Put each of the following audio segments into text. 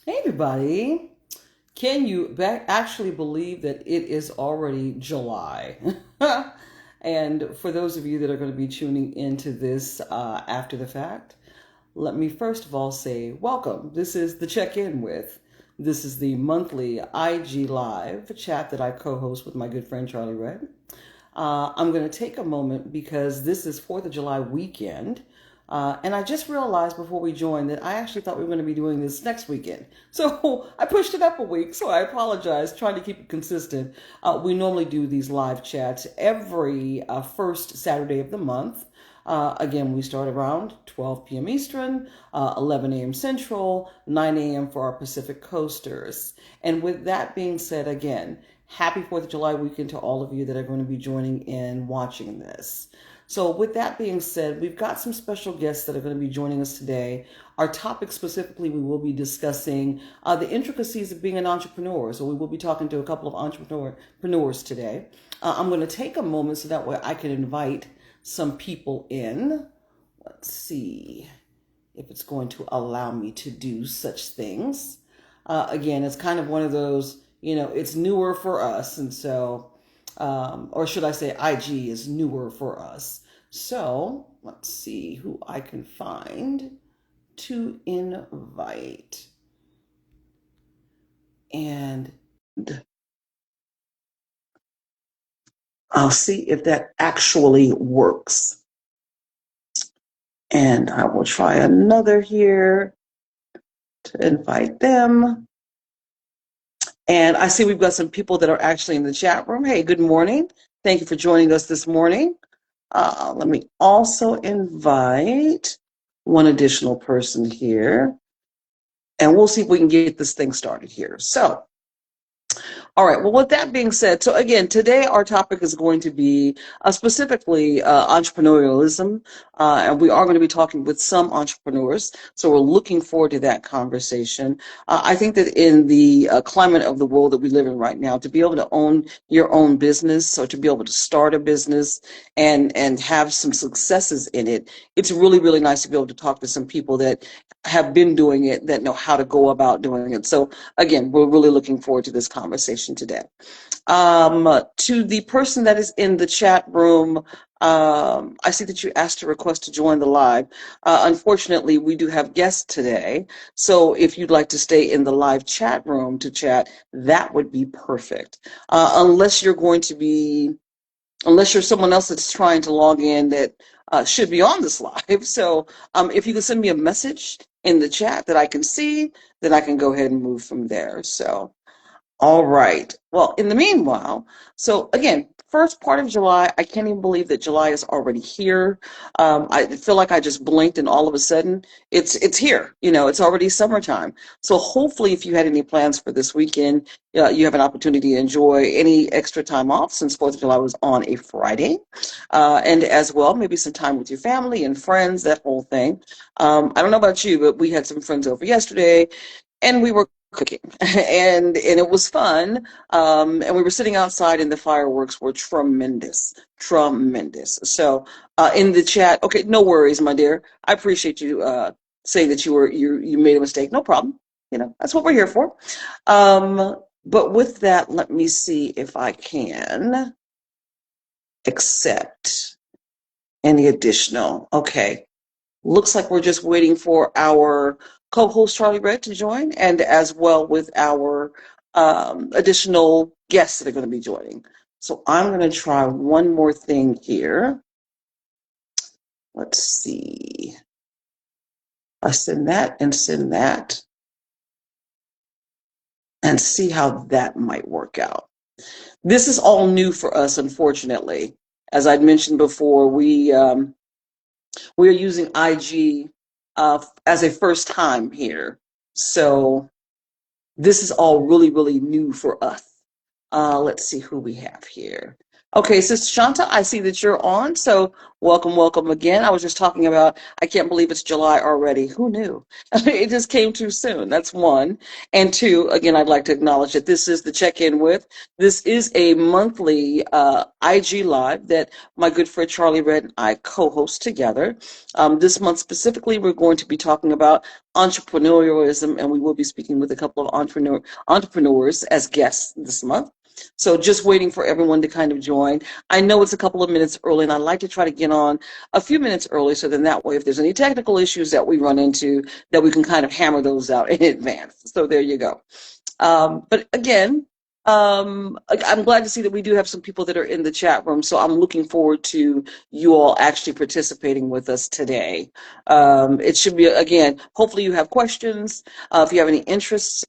Hey everybody, can you actually believe that it is already July? And for those of you that are going to be tuning into this after the fact, let me first of all say welcome. This is the Check In With. This is the monthly IG Live chat that I co host with my good friend Charlie Red. I'm going to take a moment because this is 4th of July weekend. And I just realized before we joined that I actually thought we were going to be doing this next weekend. So I pushed it up a week. So I apologize, trying to keep it consistent. We normally do these live chats every first Saturday of the month. Again, we start around 12 p.m. Eastern, 11 a.m. Central, 9 a.m. for our Pacific Coasters. And with that being said, again, happy 4th of July weekend to all of you that are going to be joining in watching this. So, with that being said, we've got some special guests that are going to be joining us today. Our topic specifically, we will be discussing the intricacies of being an entrepreneur. So, we will be talking to a couple of entrepreneurs today. I'm going to take a moment so that way I can invite some people in. Let's see if it's going to allow me to do such things. Again, it's kind of one of those, it's newer for us. And so, or should I say, IG is newer for us. So let's see who I can find to invite. And I'll see if that actually works. And I will try another here to invite them. And I see we've got some people that are actually in the chat room. Hey, good morning. Thank you for joining us this morning. Let me also invite one additional person here, and we'll see if we can get this thing started here. So, all right. Well, with that being said, so again, today our topic is going to be specifically entrepreneurialism, and we are going to be talking with some entrepreneurs. So we're looking forward to that conversation. I think that in the climate of the world that we live in right now, to be able to own your own business, or to be able to start a business and have some successes in it, it's really, really nice to be able to talk to some people that have been doing it, that know how to go about doing it. So again, we're really looking forward to this conversation today. To the person that is in the chat room, I see that you asked a request to join the live. Unfortunately, we do have guests today. So if you'd like to stay in the live chat room to chat, that would be perfect. Unless you're someone else that's trying to log in that should be on this live. So if you can send me a message in the chat that I can see, then I can go ahead and move from there. So all right. Well, in the meanwhile, so again, first part of July, I can't even believe that July is already here. I feel like I just blinked and all of a sudden it's here. It's already summertime. So hopefully, if you had any plans for this weekend, you have an opportunity to enjoy any extra time off since 4th of July was on a Friday, and as well maybe some time with your family and friends, that whole thing. I don't know about you, but we had some friends over yesterday, and we were cooking and it was fun, and we were sitting outside and the fireworks were tremendous. So in the chat, okay, no worries, my dear, I appreciate you saying that you made a mistake. No problem. That's what we're here for. But with that, let me see if I can accept any additional. Okay, looks like we're just waiting for our co-host Charlie Red to join, and as well with our additional guests that are going to be joining. So I'm going to try one more thing here. Let's see. I send that and see how that might work out. This is all new for us, unfortunately. As I'd mentioned before, we are using IG as a first time here. So this is all really, really new for us. Let's see who we have here. Okay, Sister Shanta, I see that you're on. So welcome, welcome again. I was just talking about, I can't believe it's July already. Who knew? It just came too soon. That's one. And two, again, I'd like to acknowledge that this is the check-in with. This is a monthly IG Live that my good friend Charlie Red and I co-host together. This month specifically, we're going to be talking about entrepreneurialism, and we will be speaking with a couple of entrepreneurs as guests this month. So just waiting for everyone to kind of join. I know it's a couple of minutes early, and I like to try to get on a few minutes early so then that way if there's any technical issues that we run into, that we can kind of hammer those out in advance. So there you go. But again, I'm glad to see that we do have some people that are in the chat room. So I'm looking forward to you all actually participating with us today. It should be, again, hopefully you have questions. If you have any interests,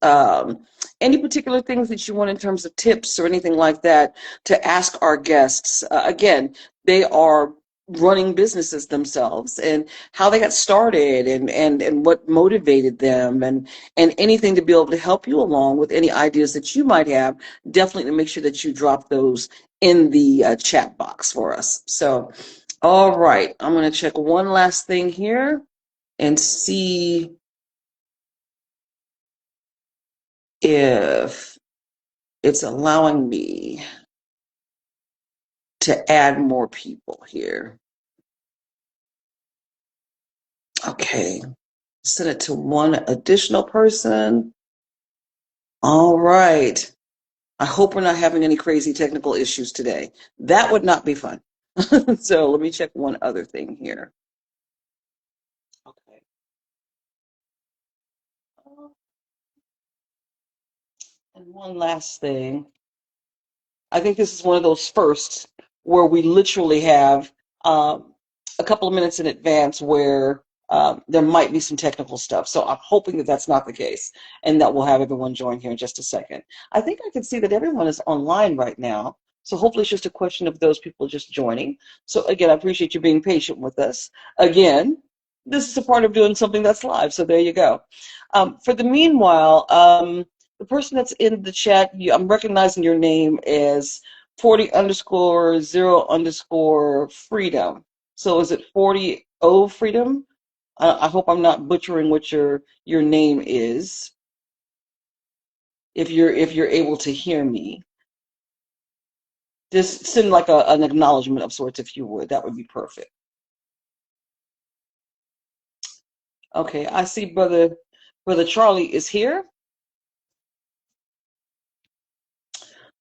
any particular things that you want in terms of tips or anything like that to ask our guests. Again, they are running businesses themselves and how they got started and what motivated them and anything to be able to help you along with any ideas that you might have, definitely make sure that you drop those in the chat box for us. So, all right, I'm going to check one last thing here and see if it's allowing me to add more people here. Okay, set it to one additional person. All right. I hope we're not having any crazy technical issues today. That would not be fun. So let me check one other thing here. Okay. And one last thing. I think this is one of those firsts where we literally have a couple of minutes in advance where there might be some technical stuff. So I'm hoping that that's not the case and that we'll have everyone join here in just a second. I think I can see that everyone is online right now. So hopefully it's just a question of those people just joining. So again, I appreciate you being patient with us. Again, this is a part of doing something that's live. So there you go. For the meanwhile, the person that's in the chat, I'm recognizing your name as 40 underscore 0 underscore freedom. So is it 40 O freedom? I hope I'm not butchering what your name is. If you're able to hear me, just send like an acknowledgement of sorts if you would. That would be perfect. Okay, I see brother Charlie is here.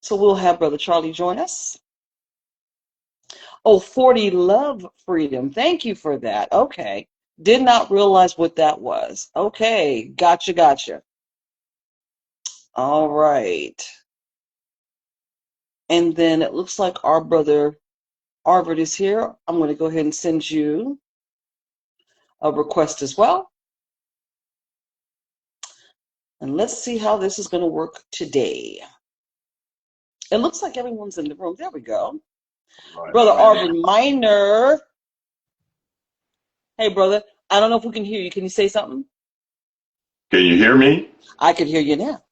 So we'll have brother Charlie join us. Oh, 40 love freedom. Thank you for that. Okay. Did not realize what that was. Okay. Gotcha, gotcha. All right. And then it looks like our brother Arvid is here. I'm going to go ahead and send you a request as well. And let's see how this is going to work today. It looks like everyone's in the room. There we go. Right. Brother Arvid Minor. Hey, brother. I don't know if we can hear you. Can you say something? Can you hear me? I can hear you now.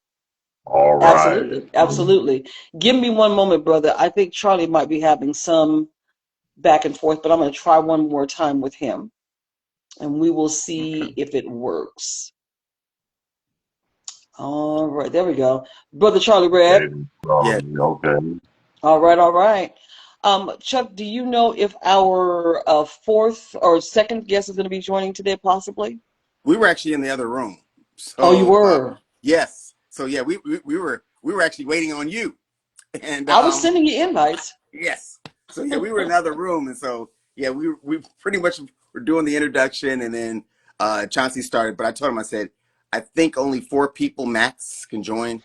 All right. Absolutely. Absolutely. Give me one moment, brother. I think Charlie might be having some back and forth, but I'm going to try one more time with him and we will see if it works. All right. There we go. Brother Charlie Red. Yeah. Okay. All right. All right. Chuck, do you know if our fourth or second guest is going to be joining today, possibly? We were actually in the other room. Oh, you So were? yes. So yeah, we were actually waiting on you. And I was sending you invites. yes. So yeah, we were in another room, and so yeah, we pretty much were doing the introduction, and then Chauncey started. But I told him, I said, I think only 4 people max can join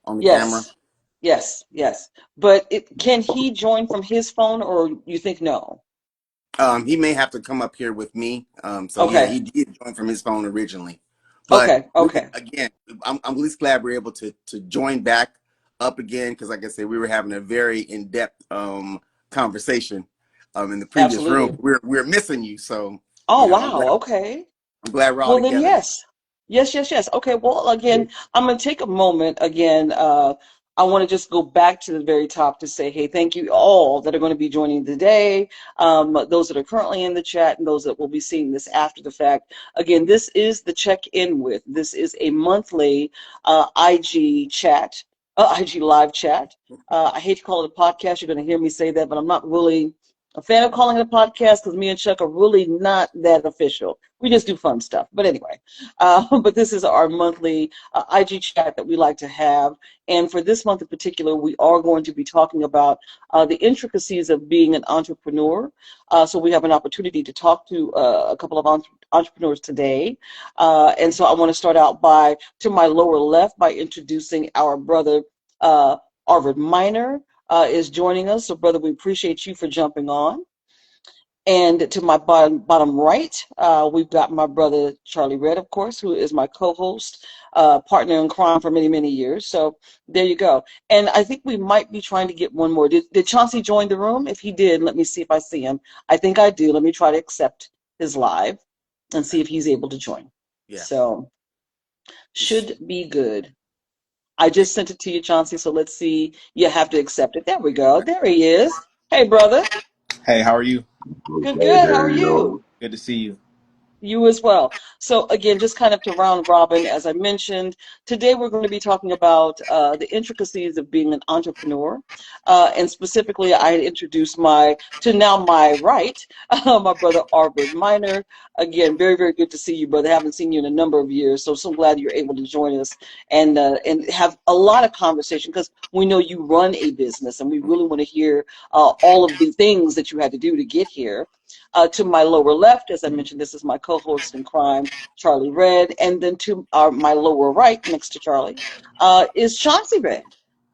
on the camera. Yes. Yes. Yes. But can he join from his phone, or you think no? He may have to come up here with me. So yeah, Okay. he did join from his phone originally. But Okay. Okay. again, I'm at least glad we're able to join back up again because, like I said, we were having a very in-depth conversation in the previous room. Absolutely. We're missing you, so Oh, you know, I'm glad wow. Okay. I'm glad we're all Well, then, together now. yes. Yes, yes, yes. Okay. Well, again, I'm going to take a moment again. I want to just go back to the very top to say, hey, thank you all that are going to be joining today, those that are currently in the chat and those that will be seeing this after the fact. Again, this is the check-in with. This is a monthly IG chat, IG live chat. I hate to call it a podcast. You're going to hear me say that, but I'm not really a fan of calling it a podcast because me and Chuck are really not that official. We just do fun stuff. But anyway, but this is our monthly IG chat that we like to have. And for this month in particular, we are going to be talking about the intricacies of being an entrepreneur. So we have an opportunity to talk to a couple of entrepreneurs today. And so I want to start out to my lower left, by introducing our brother, Arvid Miner, is joining us. So, brother, we appreciate you for jumping on. And to my bottom right, we've got my brother Charlie Red, of course, who is my co-host, partner in crime for many, many years. So there you go. And I think we might be trying to get one more. Did Chauncey join the room? If he did, let me see if I see him. I think I do. Let me try to accept his live and see if he's able to join. Yeah. So should be good. I just sent it to you, Chauncey, so let's see. You have to accept it. There we go. There he is. Hey, brother. Hey, how are you? Good, Okay, good. How there are you you? go. Good to see you. You as well. So again, just kind of to round robin, as I mentioned, today we're going to be talking about the intricacies of being an entrepreneur. And specifically, I introduced to now my right, my brother Arvid Miner. Again, very, very good to see you, brother. Haven't seen you in a number of years, so glad you're able to join us and have a lot of conversation, because we know you run a business and we really want to hear all of the things that you had to do to get here. To my lower left, as I mentioned, this is my co-host in crime, Charlie Red. And then to my lower right, next to Charlie, is Chauncey Red,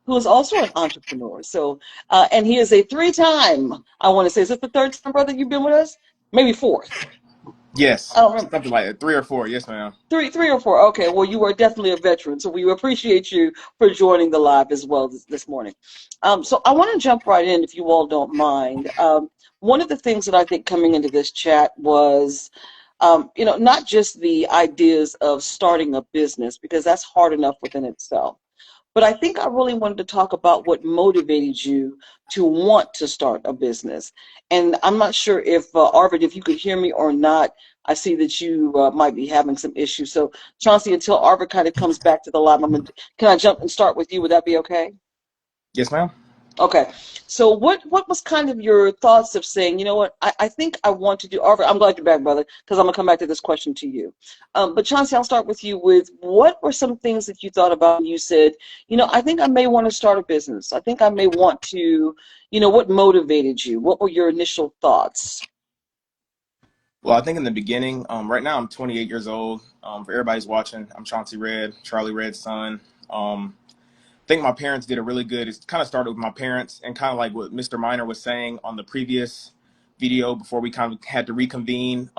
who is also an entrepreneur. So, and he is a three-time, I want to say, is it the third time, brother, you've been with us? Maybe fourth. Yes, I don't remember. something like that. 3 or 4. Yes, ma'am. Three or four. Okay, well, you are definitely a veteran, so we appreciate you for joining the live as well this morning. So I want to jump right in, if you all don't mind. One of the things that I think coming into this chat was, not just the ideas of starting a business, because that's hard enough within itself. But I think I really wanted to talk about what motivated you to want to start a business. And I'm not sure if, Arvid, if you could hear me or not. I see that you might be having some issues. So, Chauncey, until Arvid kind of comes back to the live, can I jump and start with you? Would that be okay? Yes, ma'am. Okay. So what was kind of your thoughts of saying, you know what, I think I want to do, Arthur, I'm glad you're back, brother, because I'm going to come back to this question to you. But Chauncey, I'll start with you with what were some things that you thought about and you said, I think I may want to start a business. I think I may want to, what motivated you? What were your initial thoughts? Well, I think in the beginning, right now I'm 28 years old. For everybody's watching, I'm Chauncey Red, Charlie Red's son. I think my parents did a really good. It kind of started with my parents, and kind of like what Mr. Miner was saying on the previous video before we kind of had to reconvene.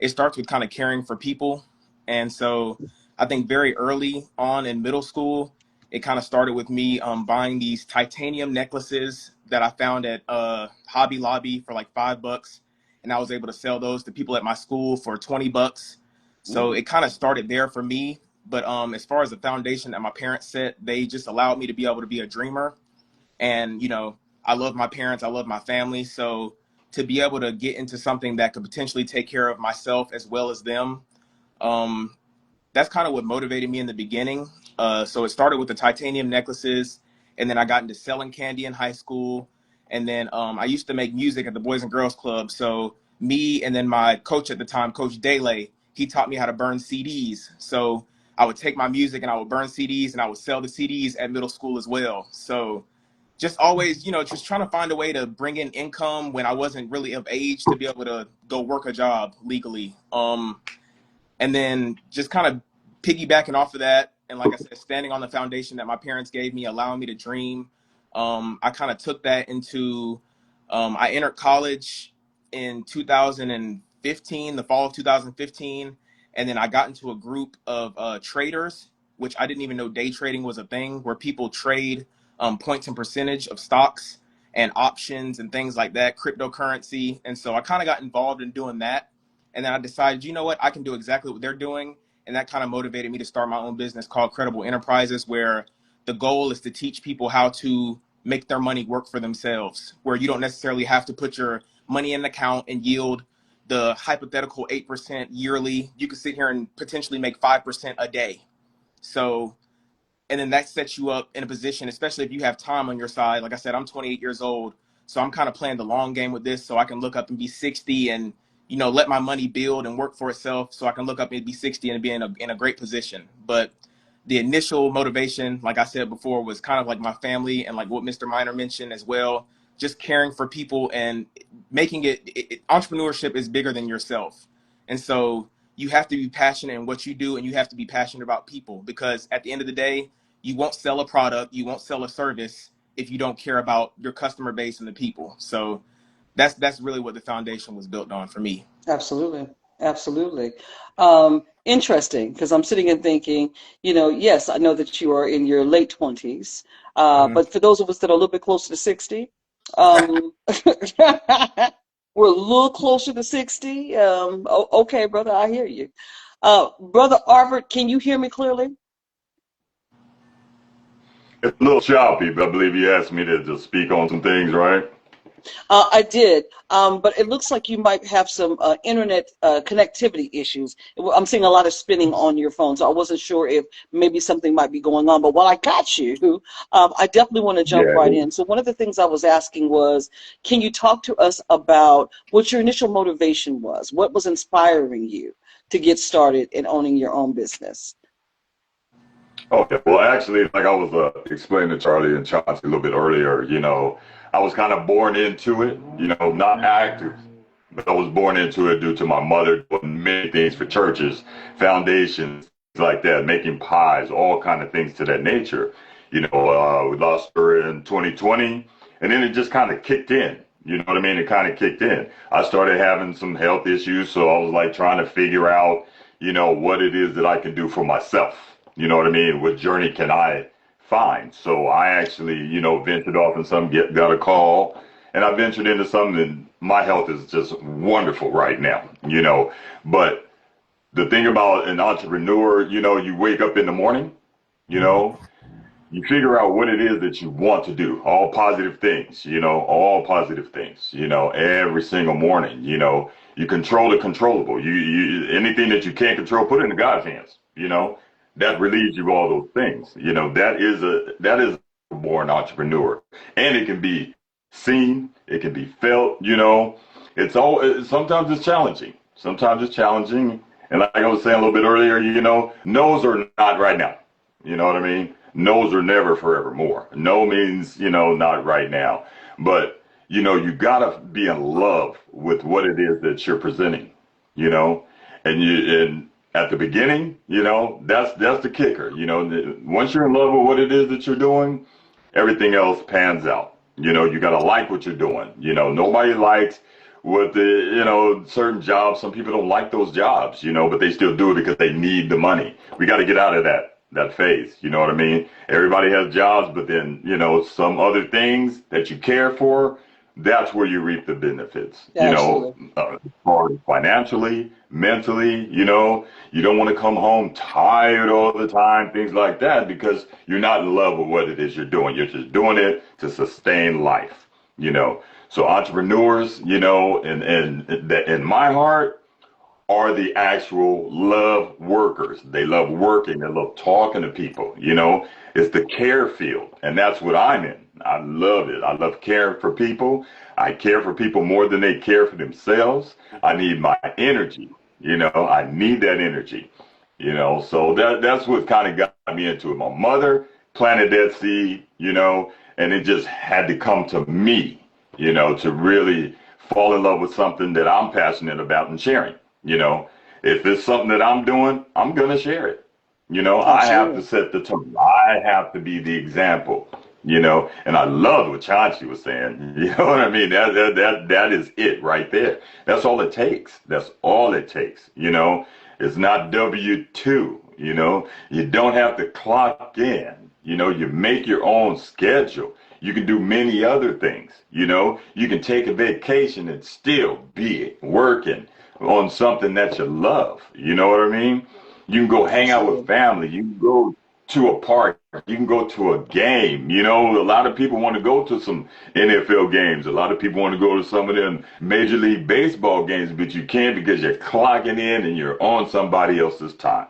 It starts with kind of caring for people. And so I think very early on in middle school, it kind of started with me buying these titanium necklaces that I found at Hobby Lobby for like $5. And I was able to sell those to people at my school for $20. So it kind of started there for me. But as far as the foundation that my parents set, they just allowed me to be able to be a dreamer. And, I love my parents. I love my family. So to be able to get into something that could potentially take care of myself as well as them, um, that's kind of what motivated me in the beginning. So it started with the titanium necklaces, and then I got into selling candy in high school. And then I used to make music at the Boys and Girls Club. So me and then my coach at the time, Coach Dele, he taught me how to burn CDs. So I would take my music and I would burn CDs and I would sell the CDs at middle school as well. So just always, just trying to find a way to bring in income when I wasn't really of age to be able to go work a job legally. And then just kind of piggybacking off of that, and like I said, standing on the foundation that my parents gave me, allowing me to dream. I kind of took that into, I entered college in 2015, the fall of 2015. And then I got into a group of traders, which I didn't even know day trading was a thing, where people trade points and percentage of stocks and options and things like that, cryptocurrency. And so I kind of got involved in doing that. And then I decided, you know what, I can do exactly what they're doing. And that kind of motivated me to start my own business called Credible Enterprises, where the goal is to teach people how to make their money work for themselves, where you don't necessarily have to put your money in an account and yield the hypothetical 8% yearly. You could sit here and potentially make 5% a day. So, and then that sets you up in a position, especially if you have time on your side. Like I said, I'm 28 years old, so I'm kind of playing the long game with this, so I can look up and be 60 and, you know, let my money build and work for itself, so I can look up and be 60 and be in a great position. But the initial motivation, like I said before, was kind of like my family and like what Mr. Miner mentioned as well, just caring for people and making entrepreneurship is bigger than yourself. And so you have to be passionate in what you do, and you have to be passionate about people, because at the end of the day, you won't sell a product, you won't sell a service if you don't care about your customer base and the people. So that's really what the foundation was built on for me. Absolutely. Absolutely. Interesting, because I'm sitting and thinking, yes, I know that you are in your late 20s, Mm-hmm. but for those of us that are a little bit closer to 60, um, we're a little closer to 60. Okay, brother, I hear you. Brother Arvid, can you hear me clearly? It's a little choppy, but I believe you asked me to just speak on some things, right? I did, but it looks like you might have some internet connectivity issues. I'm seeing a lot of spinning on your phone, so I wasn't sure if maybe something might be going on. But while I got you, I definitely want to jump Yeah. right in. So one of the things I was asking was, can you talk to us about what your initial motivation was? What was inspiring you to get started in owning your own business? Okay. Well, actually, like I was explaining to Charlie and Chauncey a little bit earlier, I was kind of born into it, not active, but I was born into it due to my mother doing many things for churches, foundations, things like that, making pies, all kind of things to that nature. We lost her in 2020, and then it just kind of kicked in. You know what I mean? It kind of kicked in. I started having some health issues, so I was like trying to figure out, what it is that I can do for myself. You know what I mean? What journey can I find? So I actually, ventured off and got a call, and I ventured into something, and my health is just wonderful right now, But the thing about an entrepreneur, you wake up in the morning, you know, you figure out what it is that you want to do. All positive things, all positive things, every single morning, you control the controllable. Anything that you can't control, put it in God's hands, that relieves you of all those things. That is a born entrepreneur, and it can be seen, it can be felt, sometimes it's challenging. Sometimes it's challenging. And like I was saying a little bit earlier, no's are not right now. You know what I mean? No's are never forevermore. No means, not right now. But, you gotta be in love with what it is that you're presenting, you know, and at the beginning, that's the kicker. Once you're in love with what it is that you're doing, everything else pans out. You gotta like what you're doing. Nobody likes what certain jobs. Some people don't like those jobs, but they still do it because they need the money. We got to get out of that phase. You know what I mean? Everybody has jobs, but then, some other things that you care for, that's where you reap the benefits, Absolutely. or financially, mentally, you don't want to come home tired all the time, things like that, because you're not in love with what it is you're doing. You're just doing it to sustain life, So entrepreneurs, in my heart, are the actual love workers. They love working. They love talking to people. It's the care field. And that's what I'm in. I love it. I love caring for people. I care for people more than they care for themselves. I need my energy. I need that energy. So that's what kind of got me into it. My mother planted that seed, and it just had to come to me, to really fall in love with something that I'm passionate about and sharing. You know, if it's something that I'm doing, I'm going to share it. I have to Absolutely. set the tone. I have to be the example, and I love what Chauncey was saying. You know what I mean? That is it right there. That's all it takes. That's all it takes. It's not W-2, you don't have to clock in. You make your own schedule. You can do many other things. You can take a vacation and still be working on something that you love. You know what I mean? You can go hang out with Absolutely. family. You can go to a park. You can go to a game. You know, a lot of people want to go to some NFL games. A lot of people want to go to some of them Major League Baseball games, but you can't because you're clocking in and you're on somebody else's time.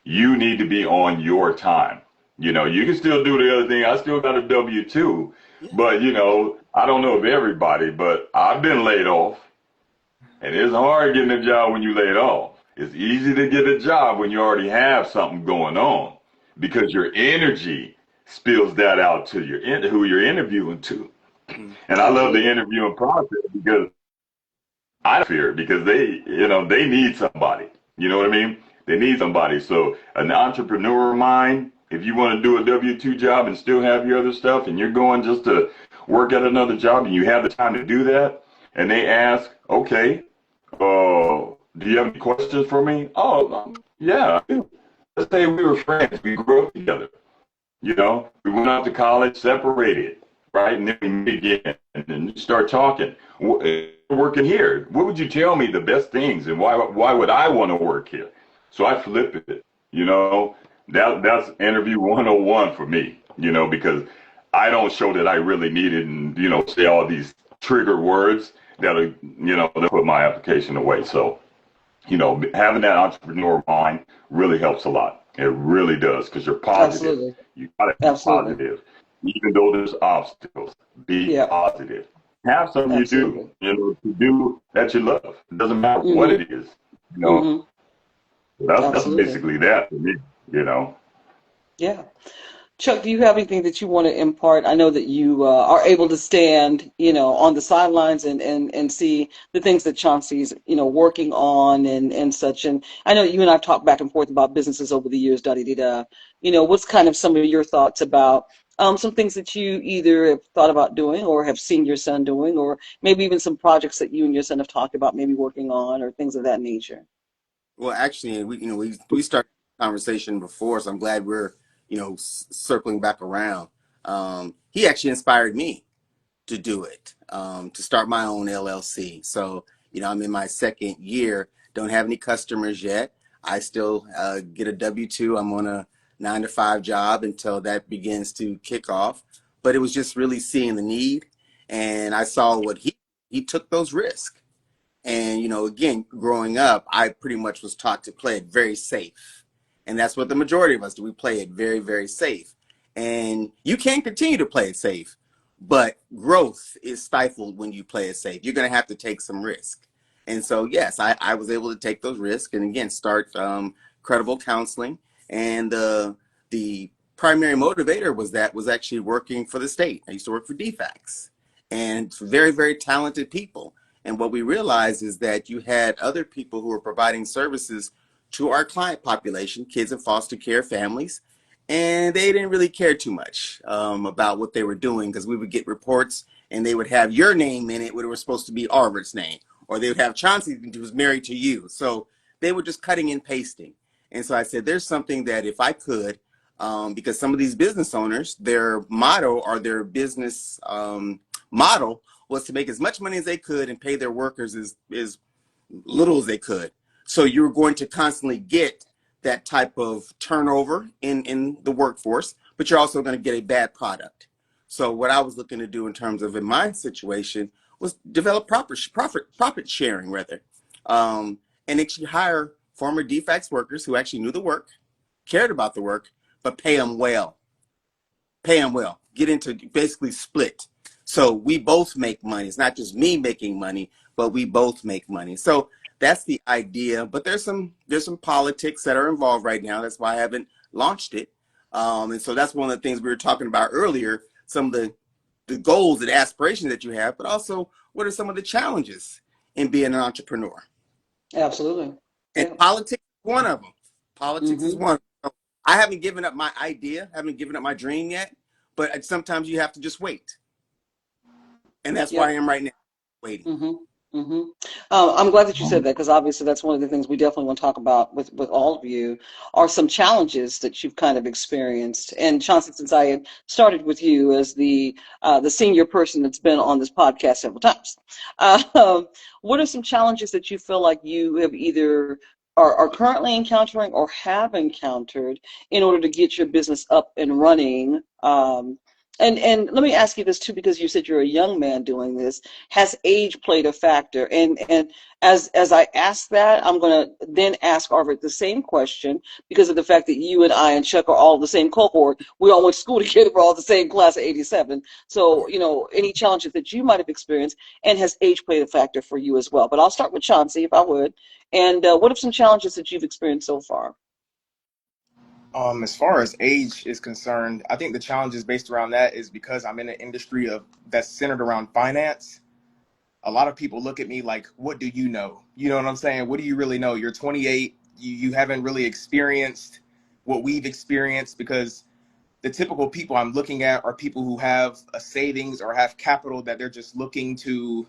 You need to be on your time. You know, you can still do the other thing. I still got a W-2, Yeah. but you know, I don't know if everybody, but I've been laid off. And it's hard getting a job when you laid off. It's easy to get a job when you already have something going on because your energy spills that out to who you're interviewing to. Mm. And I love the Absolutely. interviewing process because I don't fear because they need somebody. You know what I mean? They need somebody. So an entrepreneur mind, if you want to do a W-2 job and still have your other stuff and you're going just to work at another job and you have the time to do that, and they ask, okay, do you have any questions for me? Oh, yeah, I do. Let's say we were friends. We grew up together. You know, we went out to college, separated, right? And then we meet again and then start talking. Working here. What would you tell me the best things and why would I want to work here? So I flip it. You know, that's interview 101 for me, you know, because I don't show that I really need it and, you know, say all these trigger words that'll, you know, they'll put my application away. So, you know, having that entrepreneur mind really helps a lot. It really does because you're positive. Absolutely. You gotta be Absolutely. positive, even though there's obstacles. Be Yeah. positive. Have something you do, Absolutely. you know, to do that you love. It doesn't matter what Mm-hmm. it is. You know, Mm-hmm. that's Absolutely. basically that for me. You know. Yeah. Chuck, do you have anything that you want to impart? I know that you are able to stand, on the sidelines and see the things that Chauncey's, working on and such. And I know you and I've talked back and forth about businesses over the years, da da da da. What's kind of some of your thoughts about some things that you either have thought about doing or have seen your son doing, or maybe even some projects that you and your son have talked about maybe working on or things of that nature? Well, actually, we started the conversation before, so I'm glad we're circling back around. He actually inspired me to do it, to start my own LLC. So, I'm in my second year, don't have any customers yet. I still get a W-2. I'm on a 9 to 5 job until that begins to kick off. But it was just really seeing the need. And I saw what he took those risks. And, again, growing up, I pretty much was taught to play it very safe. And that's what the majority of us do. We play it very, very safe. And you can continue to play it safe, but growth is stifled when you play it safe. You're going to have to take some risk. And so, yes, I was able to take those risks and, again, start credible counseling. And the primary motivator was actually working for the state. I used to work for DFACS and very, very talented people. And what we realized is that you had other people who were providing services to our client population, kids in foster care families, and they didn't really care too much about what they were doing because we would get reports and they would have your name in it when it was supposed to be Arvid's name, or they would have Chauncey who was married to you. So they were just cutting and pasting. And so I said, there's something that if I could, because some of these business owners, their motto or their business model was to make as much money as they could and pay their workers as little as they could. So you're going to constantly get that type of turnover in the workforce, but you're also going to get a bad product. So what I was looking to do in terms of in my situation was develop profit sharing rather, and actually hire former DFACS workers who actually knew the work, cared about the work, but pay them well, get into basically split. So we both make money. It's not just me making money, but we both make money. So that's the idea. But there's some politics that are involved right now. That's why I haven't launched it. And so that's one of the things we were talking about earlier. Some of the goals and aspirations that you have, but also what are some of the challenges in being an entrepreneur? Absolutely. And Yeah. politics is one of them. Politics is Mm-hmm. one. So I haven't given up my idea, haven't given up my dream yet, but sometimes you have to just wait. And that's where I Yep. am right now, waiting. Mm-hmm. Mm-hmm. I'm glad that you said that because obviously that's one of the things we definitely want to talk about with all of you are some challenges that you've kind of experienced. And Chauncey, since I had started with you as the senior person that's been on this podcast several times, what are some challenges that you feel like you have either are currently encountering or have encountered in order to get your business up and running? And let me ask you this too, because you said you're a young man doing this. Has age played a factor? And as I ask that, I'm gonna then ask Arvid the same question because of the fact that you and I and Chuck are all the same cohort. We all went to school together. We're all the same class of '87. So any challenges that you might have experienced, and has age played a factor for you as well? But I'll start with Chauncey, if I would. And what are some challenges that you've experienced so far? As far as age is concerned, I think the challenges based around that is because I'm in an industry of that's centered around finance. A lot of people look at me like, "What do you know?" You know what I'm saying? What do you really know? You're 28. You haven't really experienced what we've experienced, because the typical people I'm looking at are people who have a savings or have capital that they're just looking to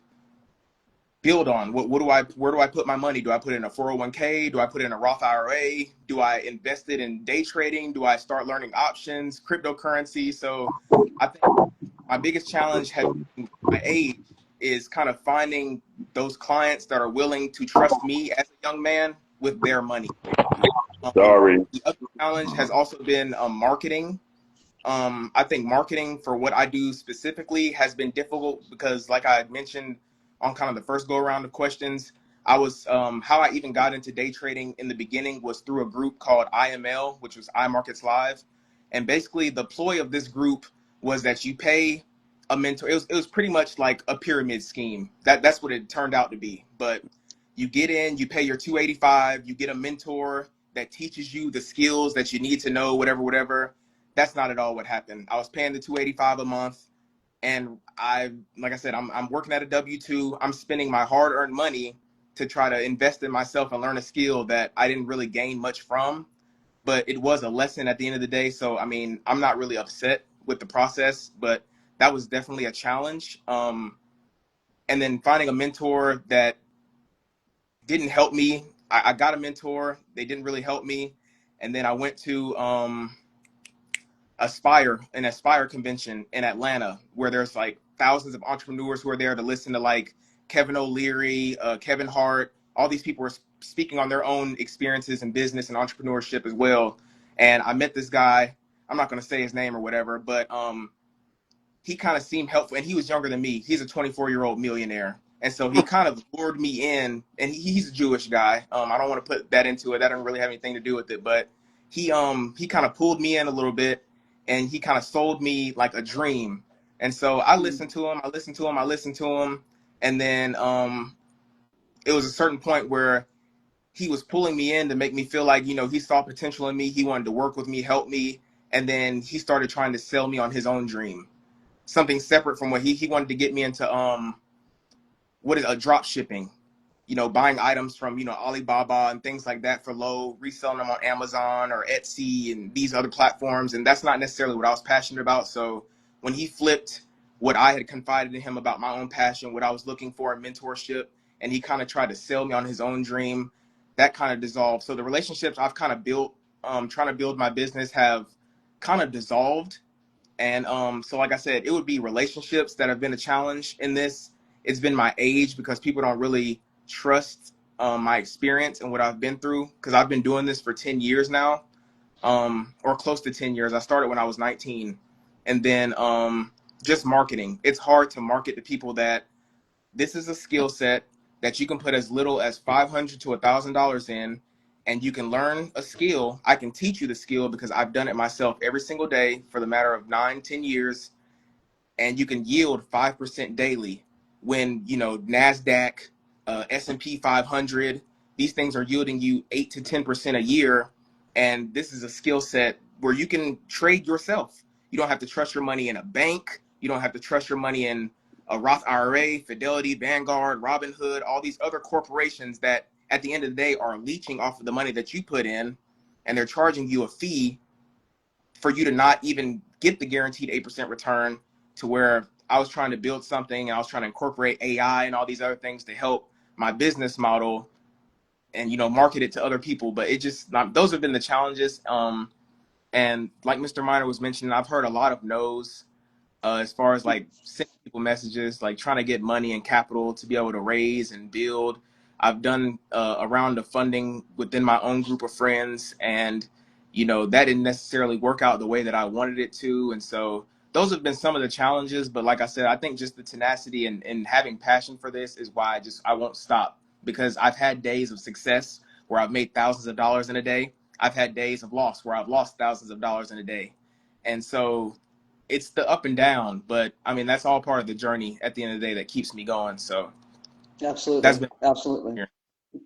build on. What do I where do I put my money? Do I put it in a 401k? Do I put it in a Roth IRA? Do I invest it in day trading? Do I start learning options, cryptocurrency? So I think my biggest challenge has been my age is kind of finding those clients that are willing to trust me as a young man with their money. Sorry. The other challenge has also been marketing. I think marketing for what I do specifically has been difficult because, like I mentioned on kind of the first go around of questions, I was how I even got into day trading in the beginning was through a group called IML, which was iMarkets Live, and basically the ploy of this group was that you pay a mentor. It was pretty much like a pyramid scheme. That's what it turned out to be. But you get in, you pay your 285, you get a mentor that teaches you the skills that you need to know, whatever, whatever. That's not at all what happened. I was paying the 285 a month, and like I said, I'm working at a W-2. I'm spending my hard-earned money to try to invest in myself and learn a skill that I didn't really gain much from, but it was a lesson at the end of the day. So I mean, I'm not really upset with the process, but that was definitely a challenge. And then finding a mentor that didn't help me. I got a mentor. They didn't really help me. And then I went to an Aspire convention in Atlanta where there's like thousands of entrepreneurs who are there to listen to like Kevin O'Leary, Kevin Hart. All these people were speaking on their own experiences in business and entrepreneurship as well. And I met this guy. I'm not going to say his name or whatever, but he kind of seemed helpful, and he was younger than me. He's a 24-year-old millionaire, and so he kind of lured me in. And he's a Jewish guy. I don't want to put that into it. That doesn't really have anything to do with it, but he kind of pulled me in a little bit, and he kind of sold me like a dream. And so I listened to him. I listened to him. I listened to him, and then it was a certain point where he was pulling me in to make me feel like he saw potential in me. He wanted to work with me, help me, and then he started trying to sell me on his own dream, something separate from what he wanted to get me into what is a drop shipping, buying items from Alibaba and things like that for low, reselling them on Amazon or Etsy and these other platforms. And that's not necessarily what I was passionate about. So when he flipped what I had confided in him about my own passion, what I was looking for in mentorship, and he kind of tried to sell me on his own dream, that kind of dissolved. So the relationships I've kind of built trying to build my business have kind of dissolved. And so, like I said, it would be relationships that have been a challenge in this. It's been my age because people don't really trust my experience and what I've been through, because I've been doing this for 10 years now, or close to 10 years. I started when I was 19. And then just marketing. It's hard to market to people that this is a skill set that you can put as little as $500 to $1,000 in, and you can learn a skill. I can teach you the skill because I've done it myself every single day for the matter of 9, 10 years, and you can yield 5% daily. When NASDAQ, S&P 500, these things are yielding you 8 to 10% a year, and this is a skill set where you can trade yourself. You don't have to trust your money in a bank. You don't have to trust your money in a Roth IRA, Fidelity, Vanguard, Robinhood, all these other corporations that at the end of the day are leeching off of the money that you put in, and they're charging you a fee for you to not even get the guaranteed 8% return. To where I was trying to build something, and I was trying to incorporate AI and all these other things to help my business model and market it to other people. But it just not, those have been the challenges. And like Mr. Miner was mentioning, I've heard a lot of no's as far as like sending people messages, like trying to get money and capital to be able to raise and build. I've done a round of funding within my own group of friends, and that didn't necessarily work out the way that I wanted it to. And so those have been some of the challenges. But like I said, I think just the tenacity and having passion for this is why I won't stop, because I've had days of success where I've made thousands of dollars in a day. I've had days of loss where I've lost thousands of dollars in a day. And so it's the up and down, but I mean, that's all part of the journey at the end of the day that keeps me going. So that's Absolutely. been Absolutely. here.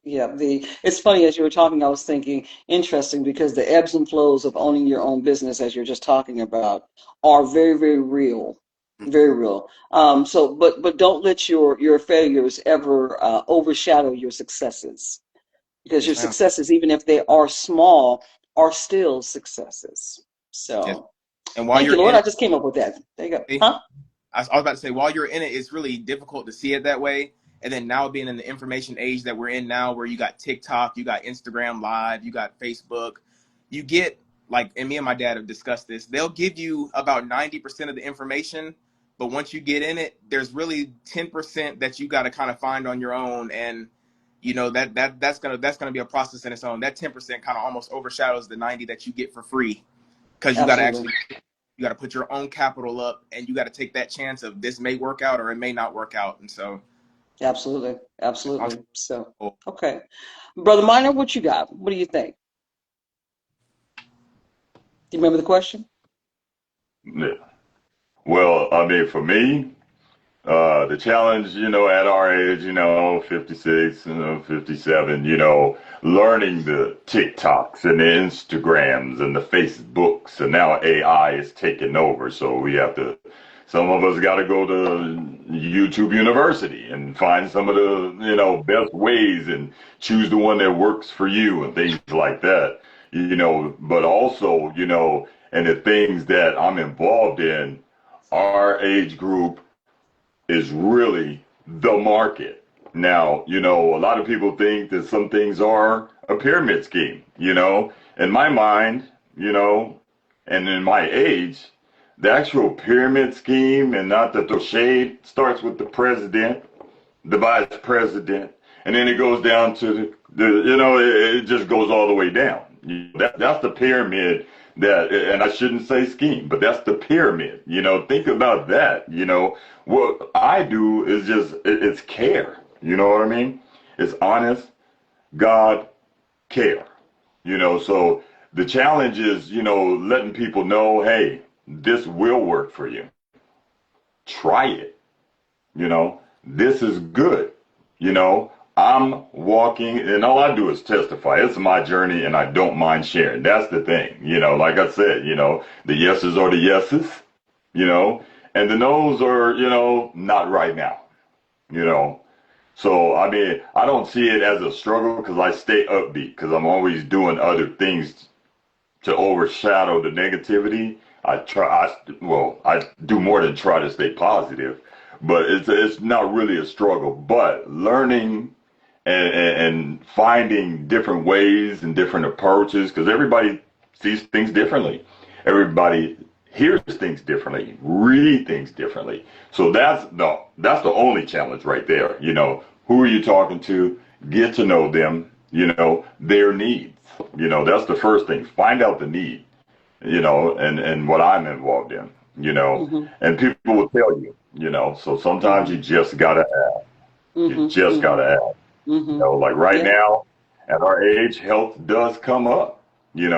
Yeah, it's funny as you were talking, I was thinking interesting because the ebbs and flows of owning your own business, as you're just talking about, are very, very real, very real. But don't let your failures ever overshadow your successes, because your Yes, ma'am. successes, even if they are small, are still successes. Yes. So, And while thank you're you, Lord. in I just came up with that. There you go. it, Huh? I was about to say, while you're in it, it's really difficult to see it that way. And then now being in the information age that we're in now, where you got TikTok, you got Instagram Live, you got Facebook, you get like, and me and my dad have discussed this, they'll give you about 90% of the information. But once you get in it, there's really 10% that you got to kind of find on your own. And that's gonna be a process in its own. That 10% kind of almost overshadows the 90 that you get for free, because you got to Absolutely. actually you got to put your own capital up, and you got to take that chance of this may work out or it may not work out. And so Absolutely. I'm Absolutely. So, oh, okay. Brother Minor, what you got? What do you think? Do you remember the question? Yeah. Well, I mean, for me, the challenge, at our age, 56, 57, learning the TikToks and the Instagrams and the Facebooks, and now AI is taking over. So some of us got to go to YouTube University and find some of the, best ways and choose the one that works for you and things like that, but also, and the things that I'm involved in, our age group is really the market. Now, a lot of people think that some things are a pyramid scheme, In my mind, and in my age, the actual pyramid scheme, and not that the shade, starts with the president, the vice president, and then it goes down to it just goes all the way down. That's the pyramid and I shouldn't say scheme, but that's the pyramid. Think about that. What I do is just it's care. You know what I mean? It's honest, God, care. So the challenge is, letting people know, hey, this will work for you. Try it. This is good. I'm walking and all I do is testify. It's my journey and I don't mind sharing. That's the thing. Like I said, the yeses are the yeses, you know, and the no's are, not right now, you know. So, I mean, I don't see it as a struggle because I stay upbeat because I'm always doing other things to overshadow the negativity. I do more than try to stay positive, but it's not really a struggle. But learning and finding different ways and different approaches, because everybody sees things differently. Everybody hears things differently, read things differently. So that's the only challenge right there. Who are you talking to? Get to know them. Their needs. That's the first thing. Find out the need. And what I'm involved in. Mm-hmm. And people will tell you. So sometimes Mm-hmm. you just gotta ask. You Mm-hmm. just Mm-hmm. gotta ask. Mm-hmm. Like right Yeah. now, at our age, health does come up. In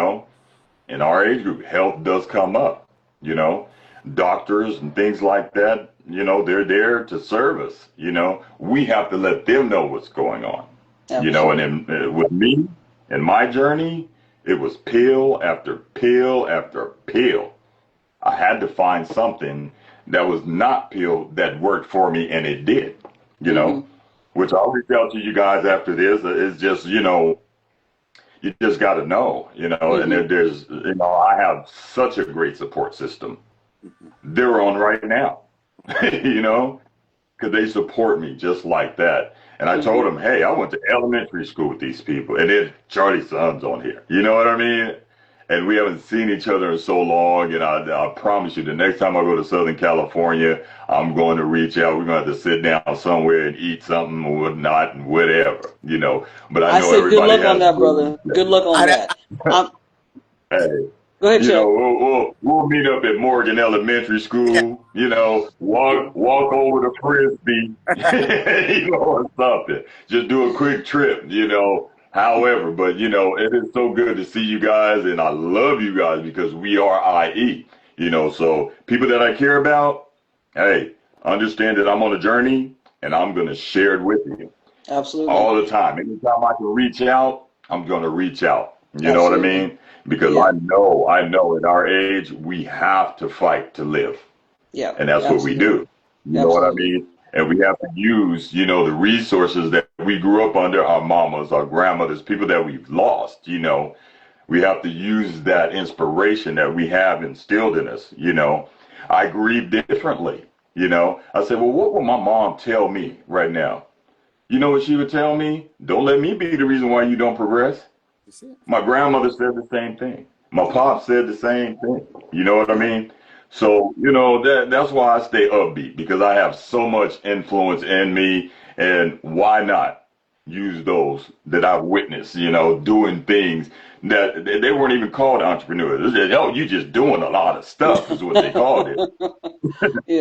our age group, health does come up. You know, doctors and things like that. They're there to serve us. We have to let them know what's going on. And Absolutely. then with me and my journey, it was pill after pill after pill. I had to find something that was not pill that worked for me, and it did. You know, Mm-hmm. which I'll reach out to you guys after this. It's just, you just got to know, and Mm-hmm. there's, I have such a great support system. Mhm. They're on right now, you know, because they support me just like that. And I told Mm-hmm. them, hey, I went to elementary school with these people, and then Charlie's son's on here. You know what I mean? and we haven't seen each other in so long. And I promise you, the next time I go to Southern California, I'm going to reach out. We're going to have to sit down somewhere and eat something or whatnot and whatever, you know. But I I know say good everybody luck on has that, bills. brother. Good luck on I, that. Um, Hey, Go ahead, you know, Chuck. we'll meet up at Morgan Elementary yeah. School. You know, walk over to Frisbee, you know, or something. Just do a quick trip. You know, however, but you know, it is so good to see you guys, and I love you guys because we are IE. You know, so people that I care about, hey, understand that I'm on a journey, and I'm gonna share it with you Absolutely. all the time. Anytime I can reach out, I'm going to reach out. You know what I Absolutely. mean? Because Yeah. I know at our age, we have to fight to live. Yeah. And that's what we Absolutely. do. You know what I Absolutely. mean? And we have to use, you know, the resources that we grew up under, our mamas, our grandmothers, people that we've lost, you know. We have to use that inspiration that we have instilled in us, you know. I grieve differently, you know. I said, well, what will my mom tell me right now? You know what she would tell me? Don't let me be the reason why you don't progress. That's it. My grandmother said the same thing. My Yeah. pop said the same thing. You know what I Yeah. mean? So, you know, that's why I stay upbeat because I have so much influence in me, and why not use those that I've witnessed, you know, doing things that they weren't even called entrepreneurs. They said, oh, you just doing a lot of stuff is what they called it.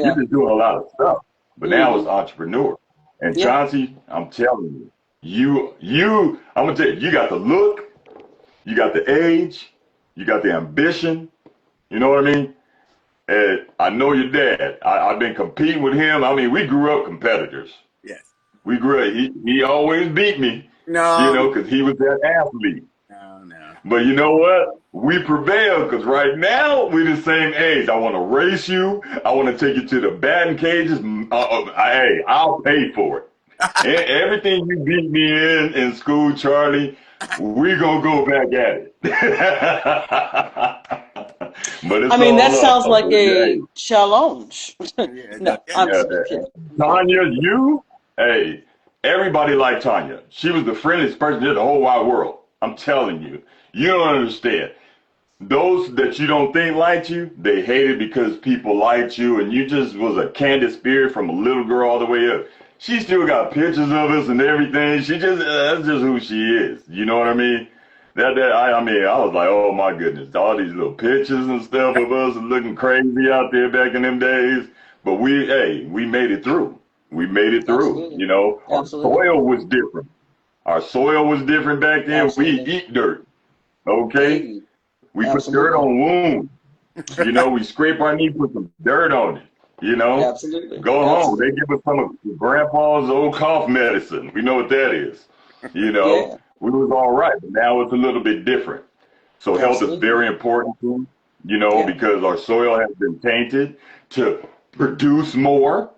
You're Yeah. just doing a lot of stuff. But now Hmm. it's entrepreneur. And Yeah. Chauncey, I'm telling I'm gonna tell you, you got the look, you got the age, you got the ambition. You know what I mean? And I know your dad. I've been competing with him. I mean, we grew up competitors. Yes. We grew up. He always beat me, you No. know, because he was that athlete. No. No. But you know what? We prevail because right now we're the same age. I want to race you. I want to take you to the batting cages. Hey, I'll pay for it. Everything you beat me in school, Charlie, we gonna go back at it. But I it's mean, that all sounds love. like But a hey, challenge. Yeah. No. No, Yeah. I'm yeah, just kidding. Tanya, hey, everybody liked Tanya. She was the friendliest person in the whole wide world. I'm telling you, you don't understand. Those that you don't think liked you, they hated because people liked you, and you just was a candid spirit from a little girl all the way up. She still got pictures of us and everything. She just that's just who she is. You know what I mean? I mean, I was like, oh my goodness, all these little pictures and stuff of us looking crazy out there back in them days. But we made it through. We made it through. Absolutely. You know, our Absolutely. soil was different. Our soil was different back then. We Absolutely. eat dirt. Okay, Hey, we put dirt absolutely. on wounds. You know, we scrape our knee, put some dirt on it. You know, Absolutely. go home. They Absolutely. give us some of grandpa's old cough medicine. We know what that is. You know, Yeah. we was all right, but now it's a little bit different. So health is Absolutely. very important too, you know, Yeah. because our soil has been tainted to produce more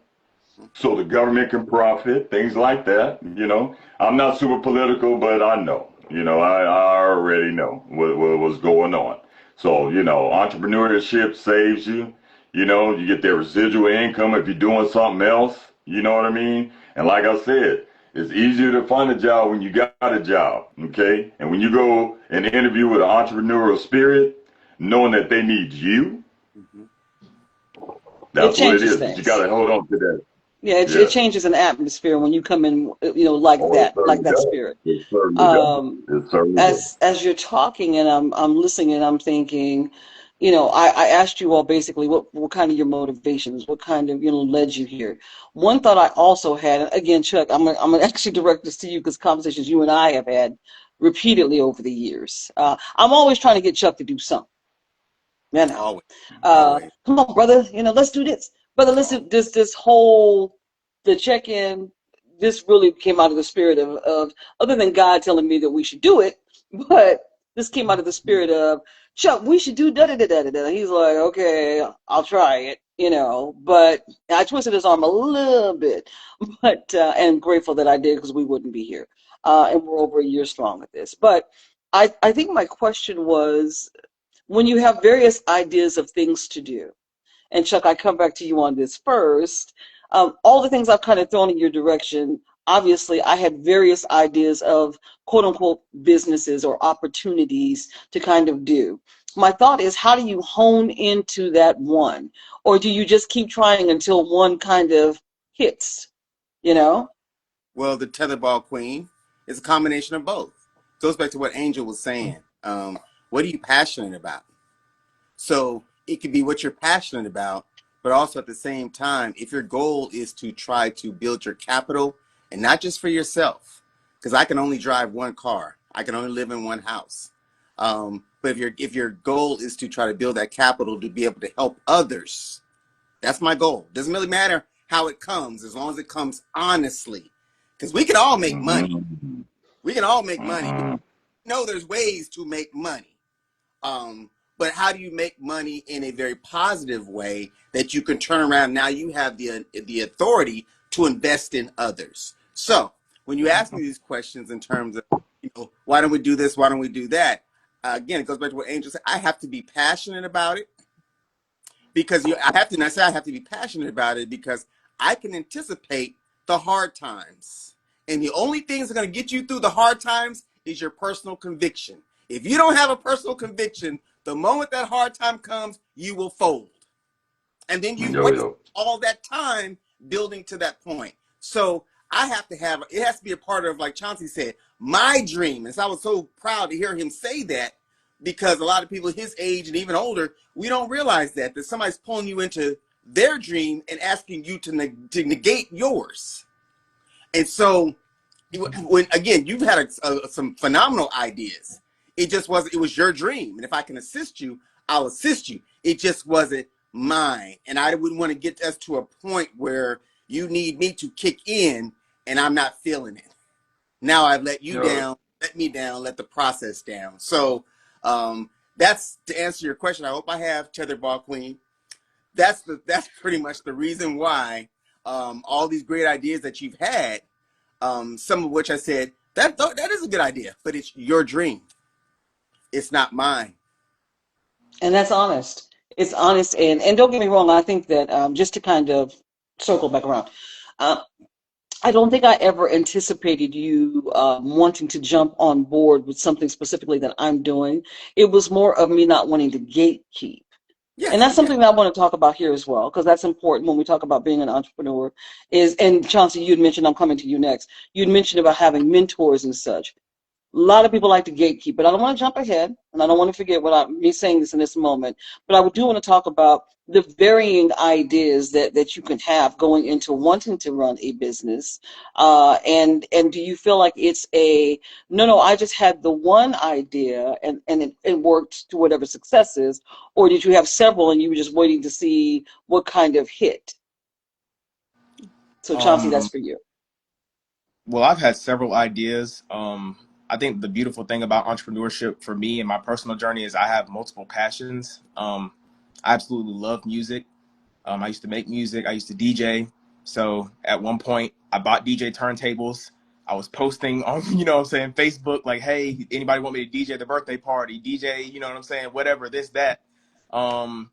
so the government can profit, things like that. You know, I'm not super political, but I know, you know, I already know what's going on. So, you know, entrepreneurship saves you. You know, you get that residual income if you're doing something else. You know what I mean? And like I said, it's easier to find a job when you got a job. Okay. And when you go and interview with an entrepreneurial spirit, knowing that they need you, Mhm. It that's what it changes is. But you got things. to hold on to that. Yeah, it Yeah. changes an atmosphere when you come in, Oh, it like certainly that does. spirit. It certainly does. Um, It certainly does. as you're talking and I'm listening and I'm thinking, I asked you all basically what kind of your motivations, what kind of led you here. One thought I also had, and again, Chuck, I'm gonna actually direct this to you because conversations you and I have had repeatedly over the years. I'm always trying to get Chuck to do something. You know, Always. Always. come on, brother. Let's do this, brother. Let's do Always. this whole the check-in. This really came out of the spirit of other than God telling me that we should do it, but this came out of the spirit of Chuck. We should do da da da da da. Da. He's like, okay, I'll try it. But I twisted his arm a little bit, but and grateful that I did because we wouldn't be here. And we're over a year strong at this. But I think my question was when you have various ideas of things to do, and Chuck, I come back to you on this first. All the things I've kind of thrown in your direction, obviously I had various ideas of quote unquote businesses or opportunities to kind of do. My thought is, how do you hone into that one? Or do you just keep trying until one kind of hits, you know? Well, the tetherball queen is a combination of both. Goes back to what Angel was saying. What are you passionate about? So it could be what you're passionate about, but also at the same time, if your goal is to try to build your capital and not just for yourself, because I can only drive one car, I can only live in one house. But if your goal is to try to build that capital to be able to help others, that's my goal. Doesn't really matter how it comes, as long as it comes honestly. Because we can all make money. Mm-hmm. We can all make money. We Mm-hmm. know there's ways to make money. Um, but how do you make money in a very positive way that you can turn around? Now you have the authority to invest in others. So when you ask me these questions in terms of, why don't we do this? Why don't we do that? Again, it goes back to what Angel said. I have to be passionate about it because I have to. And I say I have to be passionate about it because I can anticipate the hard times, and the only things that are going to get you through the hard times is your personal conviction. If you don't have a personal conviction, the moment that hard time comes, you will fold, and then you've Yo, wasted yo. all that time building to that point. So I have to have it has to be a part of, like Chauncey said, my dream. And so I was so proud to hear him say that because a lot of people his age and even older, we don't realize that somebody's pulling you into their dream and asking you to negate yours. And so when again you've had some phenomenal ideas, it was your dream, and if I can assist you, I'll assist you. It just wasn't mine, and I wouldn't want to get us to a point where you need me to kick in and I'm not feeling it. Now I've let you Yo. down, let me down, let the process down. So that's to answer your question. I hope I have tetherball queen. That's pretty much the reason why all these great ideas that you've had, some of which I said that is a good idea, but it's your dream. It's not mine. And that's honest. It's honest. And don't get me wrong, I think that just to kind of circle back around, uh, I don't think I ever anticipated you wanting to jump on board with something specifically that I'm doing. It was more of me not wanting to gatekeep. And Yes, that's yeah. something that I want to talk about here as well, because that's important when we talk about being an entrepreneur. And Chauncey, you'd mentioned, I'm coming to you next. You'd mentioned about having mentors and such. A lot of people like to gatekeep, but I don't want to jump ahead, and I don't want to forget me saying this in this moment. But I do want to talk about the varying ideas that you can have going into wanting to run a business. And do you feel like it's no, I just had the one idea and it worked to whatever success is, or did you have several and you were just waiting to see what kind of hit? So Chauncey, that's Um, for you. well, I've had several ideas. I think the beautiful thing about entrepreneurship for me and my personal journey is I have multiple passions. I absolutely love music. I used to make music. I used to DJ. So at one point, I bought DJ turntables. I was posting on, what I'm saying, Facebook, like, hey, anybody want me to DJ the birthday party? DJ, you know what I'm saying? Whatever, this, that. Um,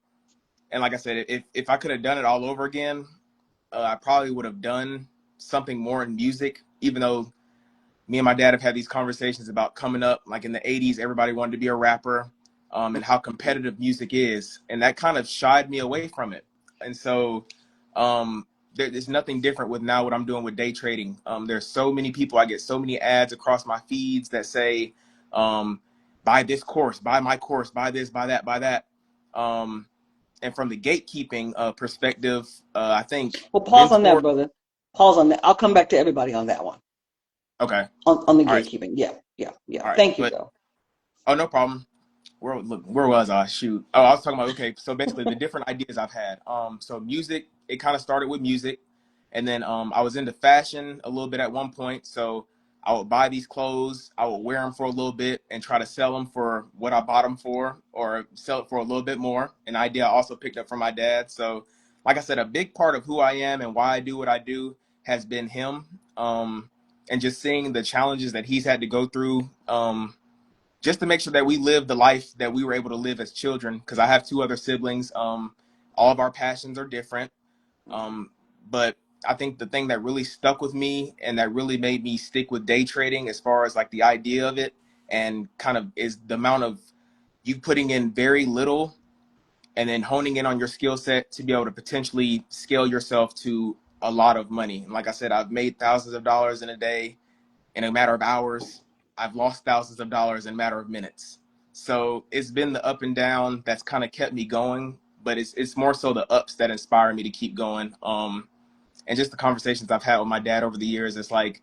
and like I said, if I could have done it all over again, I probably would have done something more in music, even though me and my dad have had these conversations about coming up, like in the 80s, everybody wanted to be a rapper, and how competitive music is. And that kind of shied me away from it. And so there's nothing different with now what I'm doing with day trading. There's so many people, I get so many ads across my feeds that say, buy this course, buy my course, buy this, buy that, buy that. And from the gatekeeping perspective, I think Well, pause on that, mentor. brother. Pause on that. I'll come back to everybody on that one. Okay. On the All right. gatekeeping. Yeah, yeah, yeah. All right. Thank you, But, though. oh, no problem. Where was I? Shoot. Oh, I was talking about, okay, so basically the different ideas I've had. So music, it kind of started with music. And then I was into fashion a little bit at one point. So I would buy these clothes, I would wear them for a little bit and try to sell them for what I bought them for, or sell it for a little bit more. An idea I also picked up from my dad. So like I said, a big part of who I am and why I do what I do has been him. And just seeing the challenges that he's had to go through. Just to make sure that we live the life that we were able to live as children. Because I have two other siblings. All of our passions are different. Um, but I think the thing that really stuck with me and that really made me stick with day trading, as far as like the idea of it, and kind of is the amount of you putting in very little and then honing in on your skill set to be able to potentially scale yourself to a lot of money. And like I said, I've made thousands of dollars in a day in a matter of hours. I've lost thousands of dollars in a matter of minutes. So it's been the up and down that's kind of kept me going, but it's more so the ups that inspire me to keep going. And just the conversations I've had with my dad over the years, it's like,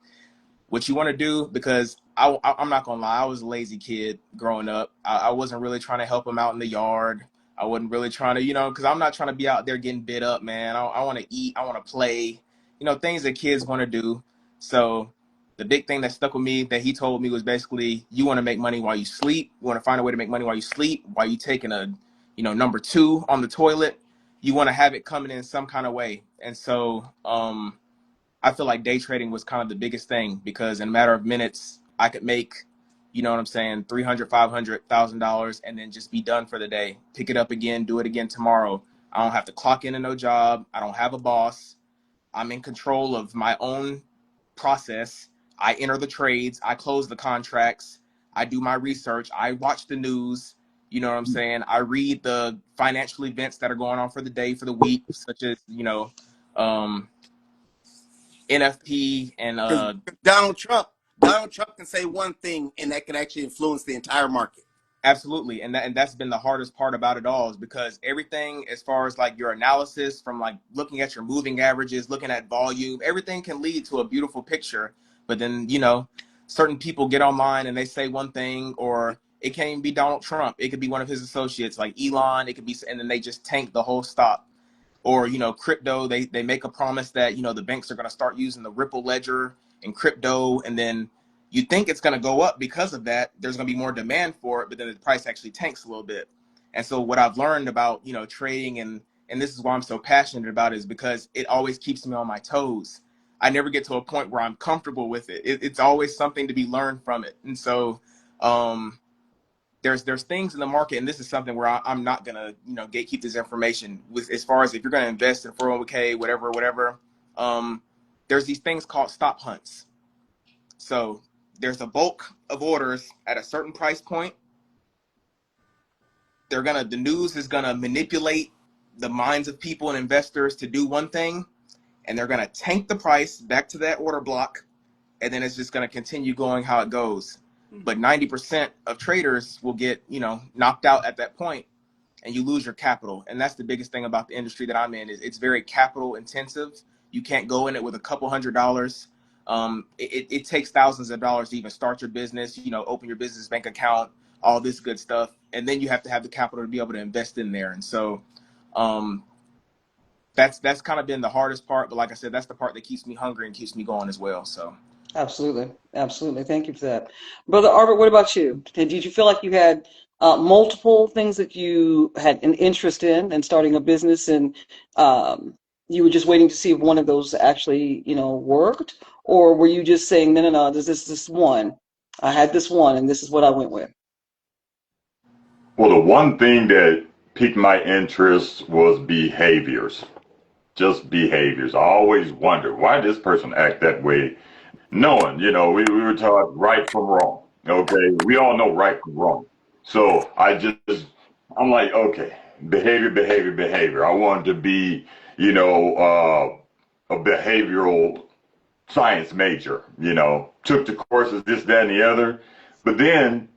what you want to do, because I'm not gonna lie, I was a lazy kid growing up. I wasn't really trying to help him out in the yard. I wasn't really trying to, because I'm not trying to be out there getting bit up, man. I want to eat, I want to play, things that kids want to do. So the big thing that stuck with me that he told me was basically, you want to make money while you sleep. You want to find a way to make money while you sleep, while you taking a, number two on the toilet. You want to have it coming in some kind of way. And so, I feel like day trading was kind of the biggest thing, because in a matter of minutes, I could make, $300, $500,000, and then just be done for the day. Pick it up again, do it again tomorrow. I don't have to clock into no job. I don't have a boss. I'm in control of my own process. I enter the trades. I close the contracts. I do my research. I watch the news. You know what I'm saying? I read the financial events that are going on for the day, for the week, such as, um, NFP and Because Donald Trump can say one thing and that can actually influence the entire market. absolutely. And that's been the hardest part about it all, is because everything, as far as like your analysis, from like looking at your moving averages, looking at volume, everything can lead to a beautiful picture. But then, certain people get online and they say one thing, or it can't even be Donald Trump. It could be one of his associates like Elon. It could be, and then they just tank the whole stock. Or crypto, they make a promise that the banks are going to start using the Ripple ledger in crypto, and then you think it's going to go up because of that. There's going to be more demand for it, but then the price actually tanks a little bit. And so what I've learned about trading, and this is why I'm so passionate about it, is because it always keeps me on my toes. I never get to a point where I'm comfortable with it's always something to be learned from it. And so there's things in the market, and this is something where I'm not gonna gatekeep this information, with as far as if you're gonna invest in 401k, whatever. There's these things called stop hunts. So there's a bulk of orders at a certain price point. The news is gonna manipulate the minds of people and investors to do one thing, and they're gonna tank the price back to that order block, and then it's just gonna continue going how it goes. But 90% of traders will get knocked out at that point, and you lose your capital. And that's the biggest thing about the industry that I'm in, is it's very capital intensive. You can't go in it with a couple $100s. It takes thousands of dollars to even start your business, open your business bank account, all this good stuff. And then you have to have the capital to be able to invest in there. And so um, that's kind of been the hardest part. But like I said, that's the part that keeps me hungry and keeps me going as well. So. Absolutely. Absolutely. Thank you for that. Brother Arbor, what about you? Did you feel like you had multiple things that you had an interest in starting a business, and um, you were just waiting to see if one of those actually, worked? Or were you just saying, no, no, no, this one. I had this one and this is what I went with. Well, the one thing that piqued my interest was behaviors, just behaviors. I always wondered why this person act that way, knowing, we were taught right from wrong. Okay, we all know right from wrong. So I'm like, okay, behavior, behavior, behavior. I wanted to be, a behavioral science major, took the courses, this, that, and the other. But then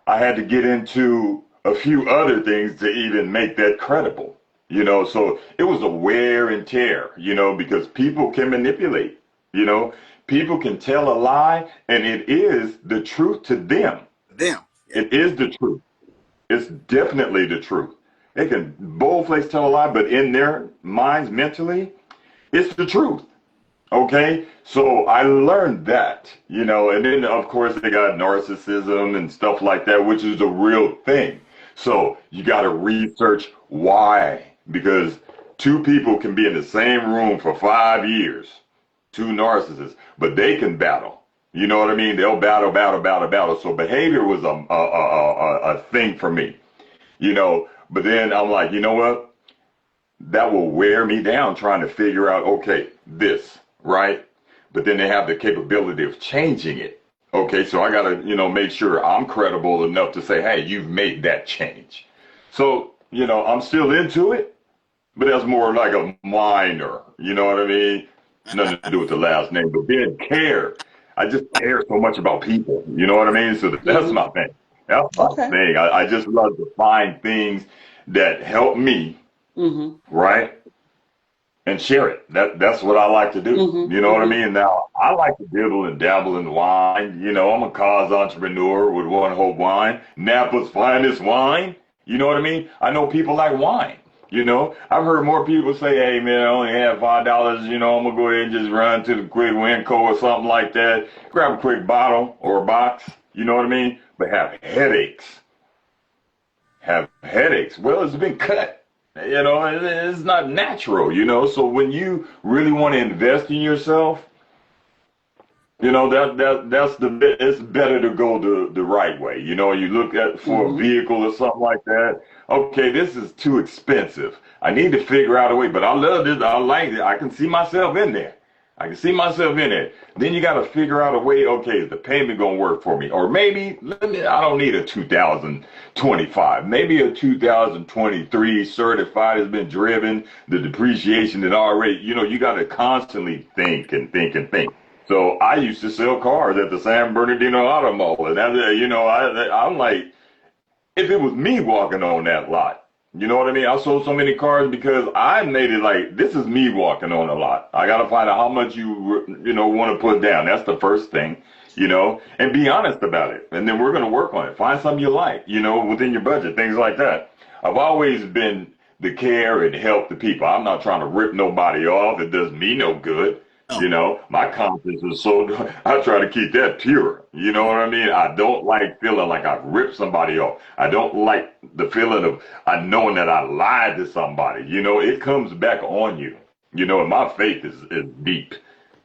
I had to get into a few other things to even make that credible, so it was a wear and tear, because people can manipulate, you know, people can tell a lie and it is the truth to them. Them. Yeah. It is the truth. It's definitely the truth. They can boldface tell a lie, but in their minds mentally, it's the truth. Okay, so I learned that, and then of course they got narcissism and stuff like that, which is a real thing. So you got to research why, because two people can be in the same room for 5 years, two narcissists, but they can battle. You know what I mean? They'll battle, battle, battle, battle. So behavior was a thing for me, But then I'm like, you know what? that will wear me down trying to figure out, okay, this, right? But then they have the capability of changing it. Okay, so I got to, make sure I'm credible enough to say, hey, you've made that change. So, I'm still into it, but that's more like a minor, you know what I mean? Nothing to do with the last name, but then care. I just care so much about people, you know what I mean? So that's Mm-hmm. my thing. That's my Okay. thing. I just love to find things that help me, Mm-hmm. right? And share it. That's what I like to do. Mm-hmm. You know what I Mm-hmm. mean? Now I like to dibble and dabble in wine. I'm a cause entrepreneur with One Hope Wine, Napa's finest wine. You know what I mean? I know people like wine. I've heard more people say, "Hey man, I only have $5. I'm gonna go ahead and just run to the quick Winco or something like that, grab a quick bottle or a box." You know what I mean? But have headaches. Well, it's been cut. It's not natural. So when you really want to invest in yourself, it's better to go the right way. You look at for a Mm-hmm. vehicle or something like that. Okay, this is too expensive. I need to figure out a way, but I love this. I like it. I can see myself in there. I can see myself in it. Then you got to figure out a way. Okay, is the payment gonna work for me? Or maybe I don't need a 2025. Maybe a 2023 certified has been driven. The depreciation that already. You got to constantly think and think and think. So I used to sell cars at the San Bernardino Auto Mall, and I'm like, if it was me walking on that lot, you know what I mean? I sold so many cars because I made it like this is me walking on a lot. I got to find out how much you want to put down. That's the first thing, and be honest about it. And then we're going to work on it. Find something you like, within your budget, things like that. I've always been the care and help the people. I'm not trying to rip nobody off. It does me no good. Oh, My conscience is so, I try to keep that pure. You know what I mean? I don't like feeling like I've ripped somebody off. I don't like the feeling of knowing that I lied to somebody. It comes back on you. And my faith is deep,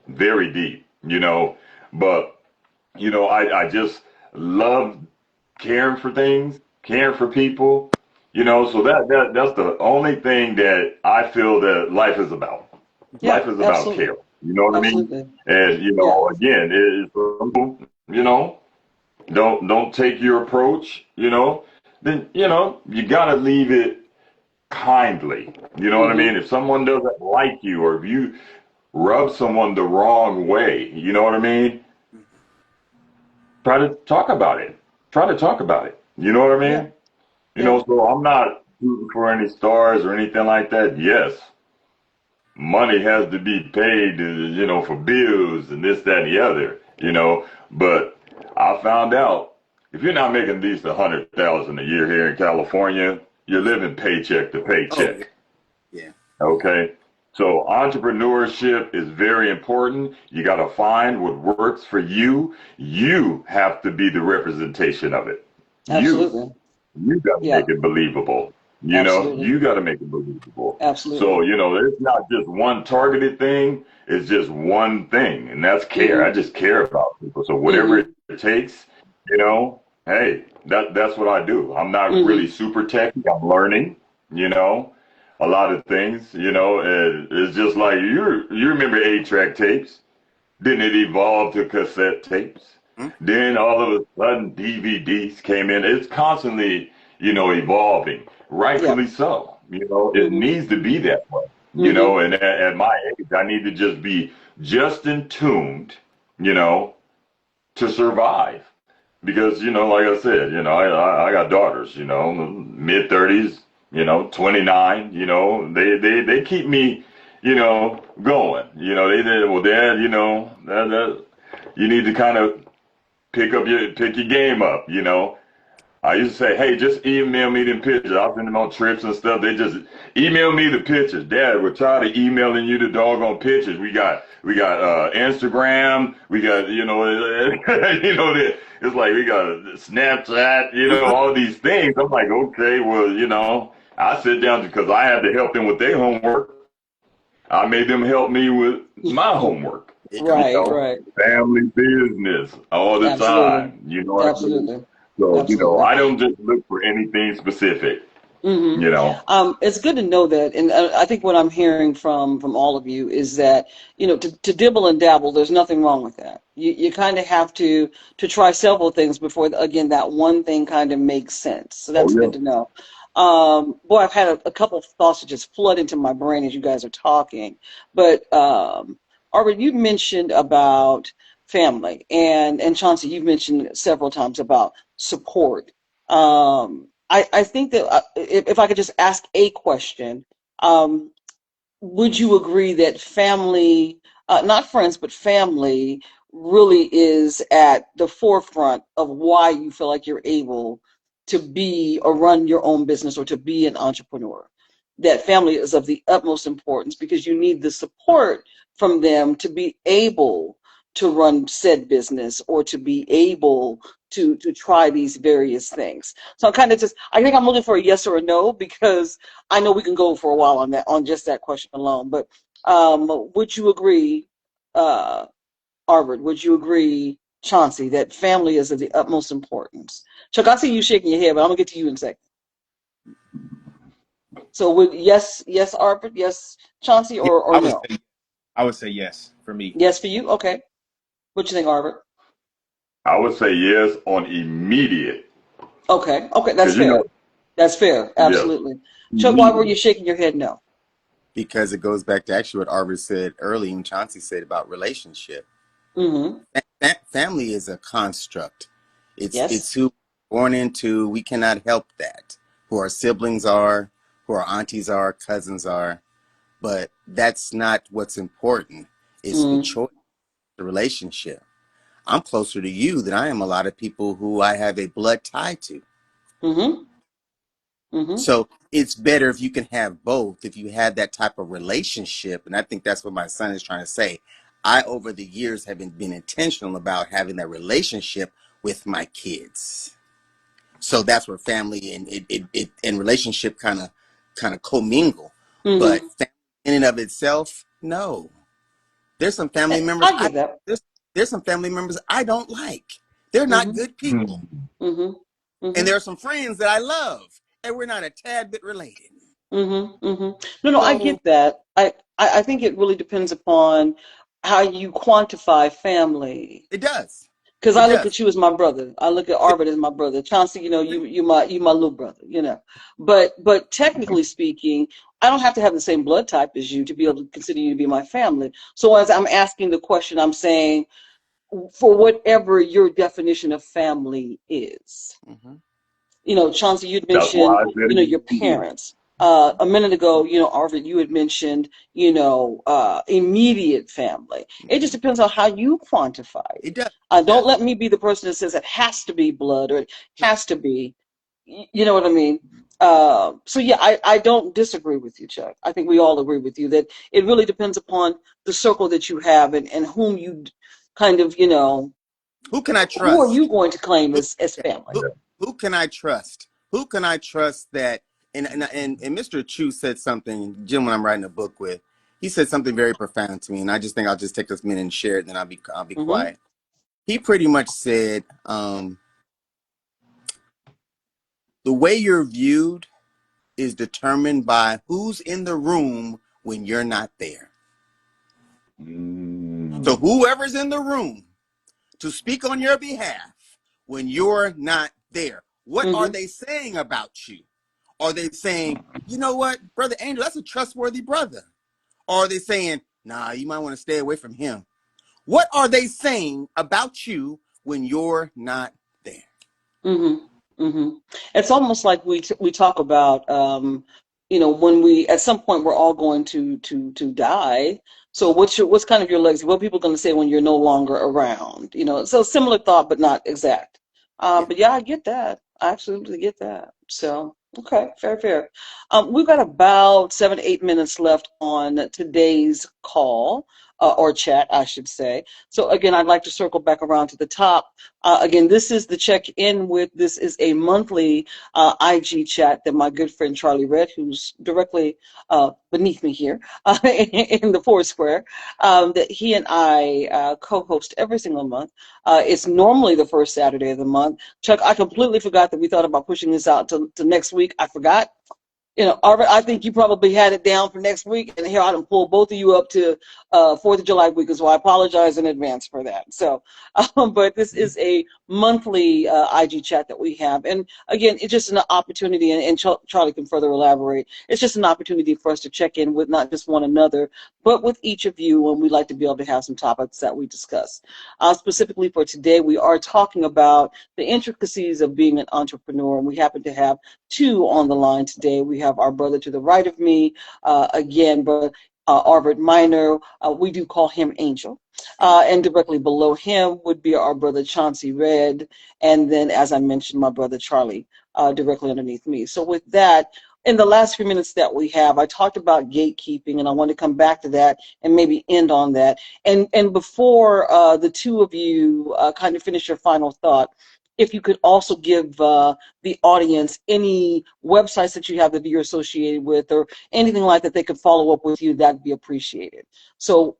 very deep, but, I just love caring for things, caring for people, so that's the only thing that I feel that life is about. Yeah, Life is about absolutely. care. You know what I mean? Absolutely. And Yeah. again, it's simple. Don't take your approach. Then you gotta leave it kindly. You know what I Mm-hmm. mean? If someone doesn't like you, or if you rub someone the wrong way, you know what I mean? Try to talk about it. Try to talk about it. You know what I Yeah. mean? Yeah. So I'm not shooting for any stars or anything like that. Yes, money has to be paid, for bills and this, that, and the other, But I found out if you're not making at least 100,000 a year here in California, you're living paycheck to oh yeah, paycheck. yeah. Okay. So entrepreneurship is very important. You got to find what works for you. You have to be the representation of it. You. Absolutely. You got to Yeah. make it believable. Absolutely. You got to make it believable. So, Absolutely. it's not just one targeted thing. It's just one thing, and that's care. Mm-hmm. I just care about people. So whatever Mm-hmm. it takes, hey, that's what I do. I'm not really Mm-hmm. super techy. I'm learning, you know, a lot of things. It's just like you remember 8-track tapes. Then it evolved to cassette tapes. Hmm? Then all of a sudden DVDs came in. It's constantly, evolving. Yeah. Rightfully so. It Mm-hmm. needs to be that way. Mm-hmm. And at my age, I need to just be just in tuned, you know, to survive. Because, like I said, I got daughters, mid 30s, 29, they keep me, going. They did, well, Dad, that you need to kind of pick your game up. I used to say, hey, just email me them pictures. I'll send them on trips and stuff. They just email me the pictures. Dad, we're tired of emailing you the doggone pictures. We got Instagram. We got, it's like we got Snapchat, all these things. I'm like, okay, well, I sit down because I had to help them with their homework. I made them help me with my homework. Yeah, come Right. Right. Family business all the Absolutely. time. You know what I mean? Absolutely. So, Absolutely. I don't just look for anything specific. Hmm. You know. It's good to know that, and I think what I'm hearing from all of you is that to dibble and dabble, there's nothing wrong with that. You kind of have to try several things before again that one thing kind of makes sense. So Oh that's good yeah. to know. Boy, I've had a couple of thoughts that just flood into my brain as you guys are talking. But Arvid, you mentioned about family, and Chauncey, you've mentioned several times about support. I think that if I could just ask a question, um, would you agree that family, not friends, but family, really is at the forefront of why you feel like you're able to be or run your own business or to be an entrepreneur? That family is of the utmost importance because you need the support from them to be able to run said business or to be able to try these various things. So I think I'm looking for a yes or a no because I know we can go for a while on that, on just that question alone. But would you agree, uh, Arvid? Would you agree, Chauncey, that family is of the utmost importance? Chuck, I see you shaking your head, but I'm gonna get to you in a second. So would yes, Arvid, yes, Chauncey, Yeah, or no? I would say yes for me. Yes for you. Okay. What you think, Arvid? I would say yes on immediate. Okay. Okay, that's Because fair. That's fair. yes, Absolutely. Chuck, why were immediate. you shaking your head? No. because it goes back to actually what Arvid said earlier and Chauncey said about relationship. Mm-hmm. Family is a construct. It's Yes. who we're born into. We cannot help that. Who our siblings are, who our aunties are, cousins are. But that's not what's important. It's the Mm-hmm. choice, the relationship. I'm closer to you than I am a lot of people who I have a blood tie to. Mm-hmm. Mm-hmm. So it's better if you can have both, if you have that type of relationship. And I think that's what my son is trying to say. I, over the years, have been intentional about having that relationship with my kids. So that's where family and relationship kind of commingle. But Mm-hmm. family in and of itself, no. There's some family members I get that. there's some family members I don't like. They're not Mm-hmm. good people. Mm-hmm. And Mm-hmm. there are some friends that I love, and we're not a tad bit related. Mm-hmm. Mm-hmm. No, I So get that. I think it really depends upon how you quantify family. it does. Because It I look does. at you as my brother. I look at Arvid as my brother. Chauncey, you my little brother, But technically speaking, I don't have to have the same blood type as you to be able to consider you to be my family. So as I'm asking the question, I'm saying for whatever your definition of family is. Hmm. Chauncey, you'd That's why mentioned, I said your immediate. parents. A minute ago, Arvid, you had mentioned, immediate family. It just Hmm. depends on how you quantify It it. does. It Don't does. let me be the person that says it has to be blood or it No. has to be. You know what I mean? So yeah, I don't disagree with you, Chuck. I think we all agree with you that it really depends upon the circle that you have and whom you kind of, Who can I who are trust? you going to claim Who, as yeah, family? who can I trust? Who can I trust that? And Mr. Chu said something, Jim, when I'm writing a book with, he said something very profound to me, and I just think I'll just take this minute and share it, and then I'll be Mm-hmm. quiet. He pretty much said, the way you're viewed is determined by who's in the room when you're not there. So Mm. whoever's in the room to speak on your behalf when you're not there, what are Mm-hmm. they saying about you? Are they saying, you know what, Brother Angel, that's a trustworthy brother? Or are they saying, nah, you might want to stay away from him? What are they saying about you when you're not there? Mm-hmm. Mm-hmm. It's almost like we talk about, when we at some point we're all going to die. So what's kind of your legacy? What are people going to say when you're no longer around? So similar thought, but not exact. Yeah. But yeah, I get that. I absolutely get that. So okay, fair, fair. We've got about 7, 8 minutes left on today's call. or chat, I should say. So again, I'd like to circle back around to the top. Again, this is the check-in with. This is a monthly IG chat that my good friend Charlie Red, who's directly beneath me here in the Foursquare, that he and I co-host every single month. It's normally the first Saturday of the month. Chuck, I completely forgot that we thought about pushing this out to next week. I forgot. Arvin, I think you probably had it down for next week, and here I done pull both of you up to 4th of July week, so I apologize in advance for that. So, but this is a monthly IG chat that we have, and again, it's just an opportunity, and Charlie can further elaborate. It's just an opportunity for us to check in with not just one another, but with each of you, and we'd like to be able to have some topics that we discuss. Specifically for today, we are talking about the intricacies of being an entrepreneur, and we happen to have two on the line today. We have our brother to the right of me, again, brother Arvid Minor. We do call him Angel. And directly below him would be our brother Chauncey Red. And then, as I mentioned, my brother Charlie directly underneath me. So with that, in the last few minutes that we have, I talked about gatekeeping, and I want to come back to that and maybe end on that. And before the two of you kind of finish your final thought, if you could also give the audience any websites that you have that you're associated with or anything like that they could follow up with you, that'd be appreciated. So,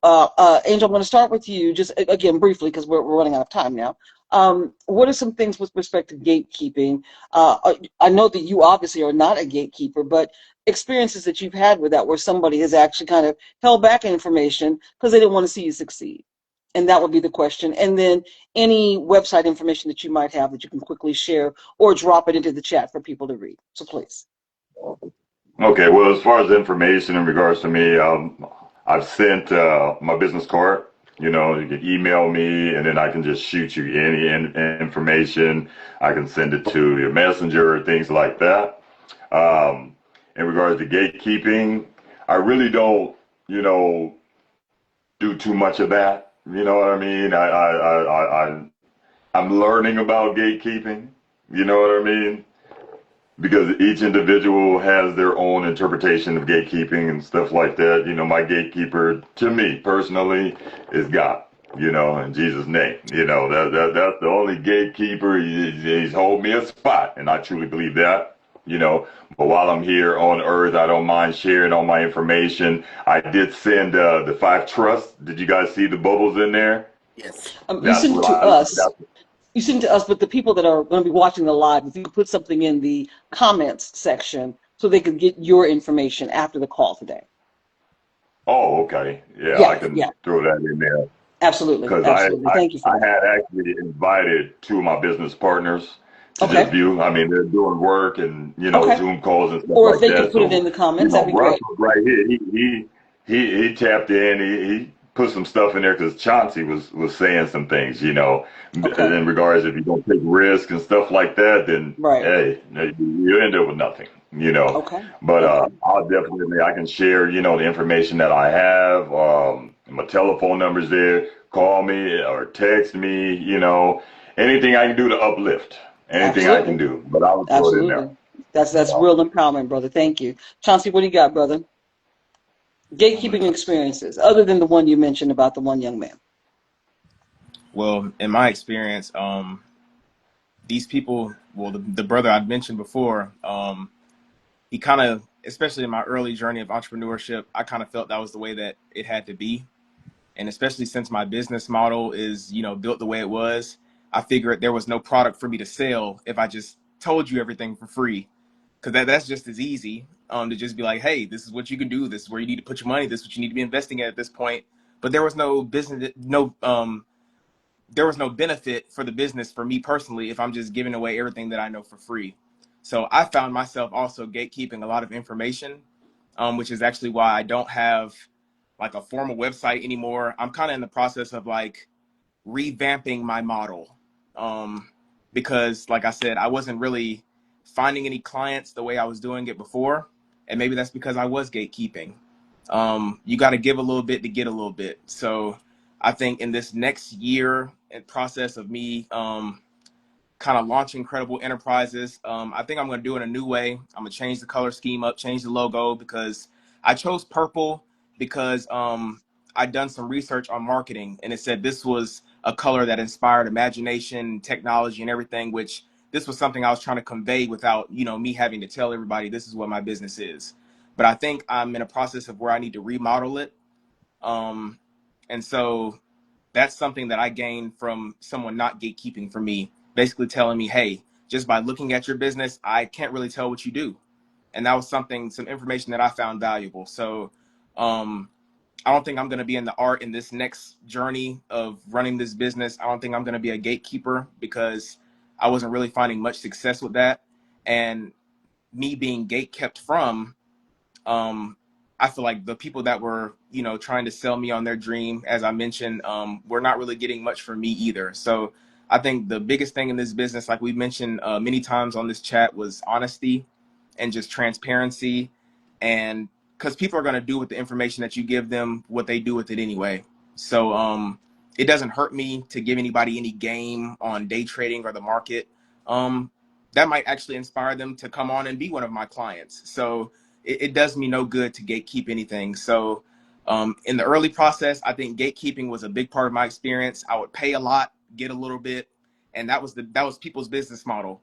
Angel, I'm going to start with you, just again briefly, because we're running out of time now. What are some things with respect to gatekeeping? I know that you obviously are not a gatekeeper, but experiences that you've had with that where somebody has actually kind of held back information because they didn't want to see you succeed. And that would be the question. And then any website information that you might have that you can quickly share or drop it into the chat for people to read. So please. Okay, well, as far as information in regards to me, I've sent my business card. You can email me, and then I can just shoot you any information. I can send it to your messenger, things like that. In regards to gatekeeping, I really don't, do too much of that. You know what I mean? I'm learning about gatekeeping. You know what I mean? Because each individual has their own interpretation of gatekeeping and stuff like that. My gatekeeper, to me personally, is God. In Jesus' name. That's the only gatekeeper. He's hold me a spot, and I truly believe that. But while I'm here on Earth, I don't mind sharing all my information. I did send the 5 trusts. Did you guys see the bubbles in there? Yes. You That's sent it what to I. us. That's You send it to us, but the people that are going to be watching the live, if you could put something in the comments section so they could get your information after the call today. Oh, okay. Yeah, I Yeah, can yeah, throw that in there. absolutely, Because absolutely. Thank you for I that. had actually invited two of my business partners to just Okay, view. I mean, they're doing work and, okay. Zoom calls and stuff Or if like they could that. put it So, in the comments, that'd be Russ great. was right here. He tapped in. He put some stuff in there because Chauncey was saying some things, Okay, in regards if you don't take risks and stuff like that, then right. hey, you end up with nothing. Okay, But okay. I can share, the information that I have. My telephone number's there. Call me or text me, anything I can do to uplift, anything I can Absolutely, do. But I would throw it in there. absolutely. That's real empowerment, brother. Thank you. Chauncey, what do you got, brother? Gatekeeping experiences, other than the one you mentioned about the one young man. Well, in my experience, these people, well, the brother I'd mentioned before, he kind of, especially in my early journey of entrepreneurship, I kind of felt that was the way that it had to be. And especially since my business model is, built the way it was, I figured there was no product for me to sell if I just told you everything for free. Because that's just as easy to just be like, hey, this is what you can do. This is where you need to put your money. This is what you need to be investing at this point. But there was no business, there was no benefit for the business for me personally if I'm just giving away everything that I know for free. So I found myself also gatekeeping a lot of information, which is actually why I don't have like a formal website anymore. I'm kind of in the process of like revamping my model, because like I said, I wasn't really finding any clients the way I was doing it before. And maybe that's because I was gatekeeping. You got to give a little bit to get a little bit. So I think in this next year and process of me kind of launching credible enterprises, I think I'm going to do it in a new way. I'm going to change the color scheme up, change the logo, because I chose purple because I'd done some research on marketing, and it said this was a color that inspired imagination, technology, and everything, which this was something I was trying to convey without, me having to tell everybody this is what my business is. But I think I'm in a process of where I need to remodel it. Um, and so that's something that I gained from someone not gatekeeping for me, basically telling me, hey, just by looking at your business, I can't really tell what you do. And that was some information that I found valuable. So um, I don't think I'm going to be in the art in this next journey of running this business. I don't think I'm going to be a gatekeeper because I wasn't really finding much success with that. And me being gate kept from, um, I feel like the people that were, trying to sell me on their dream, as I mentioned, were not really getting much from me either. So I think the biggest thing in this business, like we mentioned many times on this chat, was honesty and just transparency. And because people are going to do with the information that you give them what they do with it anyway. So it doesn't hurt me to give anybody any game on day trading or the market. That might actually inspire them to come on and be one of my clients. So it does me no good to gatekeep anything. So in the early process, I think gatekeeping was a big part of my experience. I would pay a lot, get a little bit, and that was people's business model.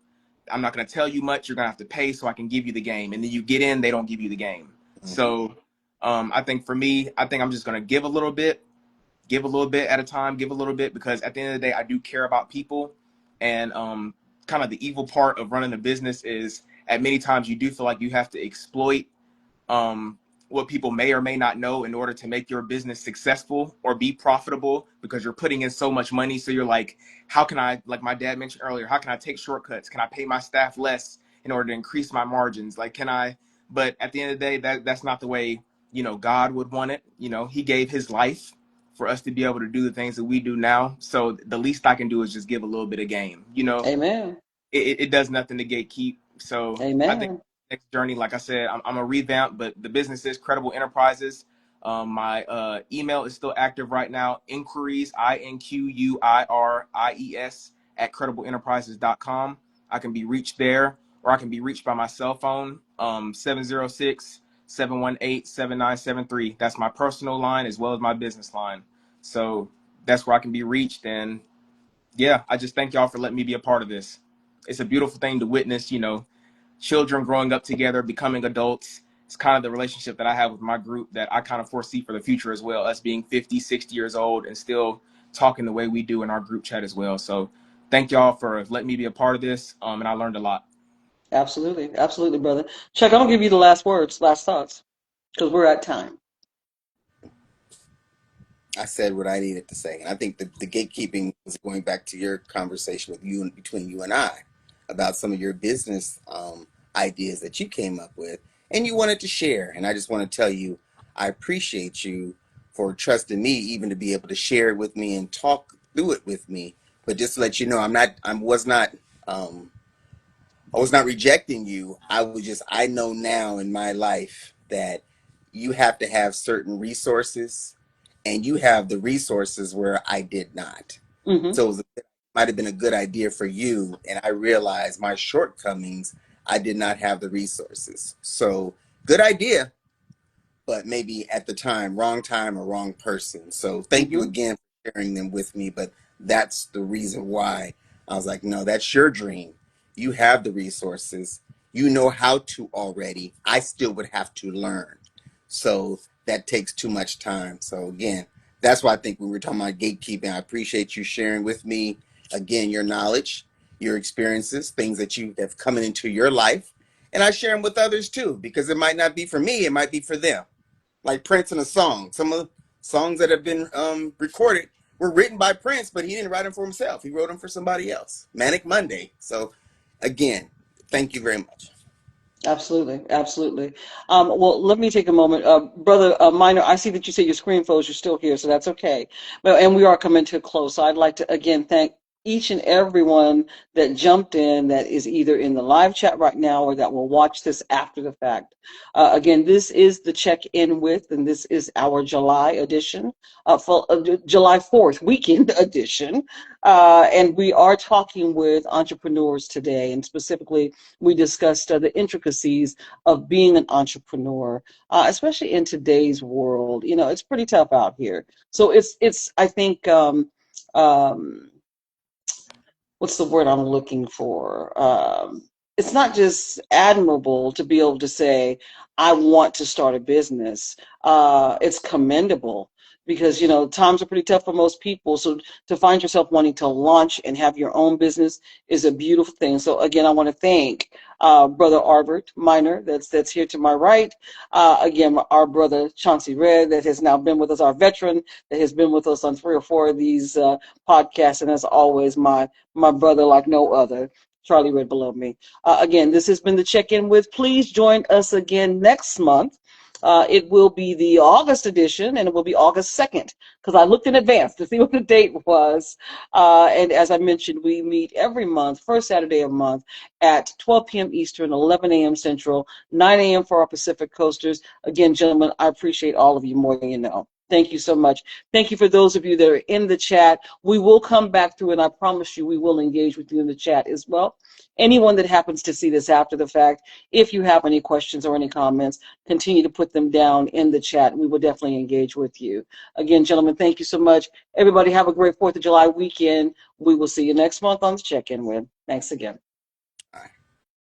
I'm not going to tell you much. You're going to have to pay so I can give you the game. And then you get in, they don't give you the game. So I think for me, I think I'm just going to give a little bit at a time, give a little bit, because at the end of the day, I do care about people. And kind of the evil part of running a business is at many times you do feel like you have to exploit um, what people may or may not know in order to make your business successful or be profitable, because you're putting in so much money. So you're like, how can I, like my dad mentioned earlier, how can I take shortcuts? Can I pay my staff less in order to increase my margins? Like, can I, but at the end of the day, that's not the way, God would want it. He gave his life for us to be able to do the things that we do now. So the least I can do is just give a little bit of game, Amen. it does nothing to gatekeep. So I think Amen. next journey, like I said, I'm a revamp, but the business is Credible Enterprises. My email is still active right now. Inquiries, INQUIRIES at crediblenterprises.com. I can be reached there, or I can be reached by my cell phone, 706 718 7973. That's my personal line as well as my business line. So that's where I can be reached. And yeah, I just thank y'all for letting me be a part of this. It's a beautiful thing to witness, children growing up together, becoming adults. It's kind of the relationship that I have with my group that I kind of foresee for the future as well, us being 50, 60 years old and still talking the way we do in our group chat as well. So thank y'all for letting me be a part of this. And I learned a lot. Absolutely. Absolutely, brother. Chuck, I'm going to give you the last words, last thoughts, because we're at time. I said what I needed to say. And I think the gatekeeping was going back to your conversation with you and between you and I about some of your business ideas that you came up with and you wanted to share. And I just want to tell you, I appreciate you for trusting me even to be able to share it with me and talk through it with me. But just to let you know, um, I was not rejecting you. I know now in my life that you have to have certain resources and you have the resources where I did not. Mm-hmm. So it might have been a good idea for you. And I realized my shortcomings, I did not have the resources. So good idea, but maybe at the time or wrong person. So thank you Mm-hmm. again for sharing them with me. But that's the reason why I was like, no, that's your dream. You have the resources. You know how to already. I still would have to learn. So that takes too much time. So again, that's why I think when we're talking about gatekeeping, I appreciate you sharing with me again your knowledge, your experiences, things that you have coming into your life. And I share them with others too, because it might not be for me, it might be for them, like Prince in a song. Some of the songs that have been recorded were written by Prince, but he didn't write them for himself. He wrote them for somebody else. Manic Monday. So, again, thank you very much. Absolutely. Absolutely. Well, let me take a moment. Brother Minor, I see that you said your screen froze. You're still here, so that's okay. Well, and we are coming to a close. So I'd like to, again, thank each and everyone that jumped in, that is either in the live chat right now or that will watch this after the fact. Again, this is the check-in with, and this is our July edition, for July 4th weekend edition. And we are talking with entrepreneurs today, and specifically, we discussed the intricacies of being an entrepreneur, especially in today's world. You know, it's pretty tough out here. So it's I think um, what's the word I'm looking for? It's not just admirable to be able to say, I want to start a business. It's commendable because, you know, times are pretty tough for most people. So to find yourself wanting to launch and have your own business is a beautiful thing. So again, I want to thank Brother Arbert Minor, that's here to my right. Again, our brother Chauncey Red, that has now been with us, our veteran, that has been with us on 3 or 4 of these podcasts. And as always, my brother like no other, Charlie Red below me. Again, this has been the check-in with. Please join us again next month. It will be the August edition, and it will be August 2nd, because I looked in advance to see what the date was. And as I mentioned, we meet every month, first Saturday of the month, at 12 p.m. Eastern, 11 a.m. Central, 9 a.m. for our Pacific Coasters. Again, gentlemen, I appreciate all of you more than you know. Thank you so much. Thank you for those of you that are in the chat. We will come back through, and I promise you we will engage with you in the chat as well. Anyone that happens to see this after the fact, if you have any questions or any comments, continue to put them down in the chat. We will definitely engage with you. Again, gentlemen, thank you so much. Everybody have a great 4th of July weekend. We will see you next month on the check-in with. Thanks again.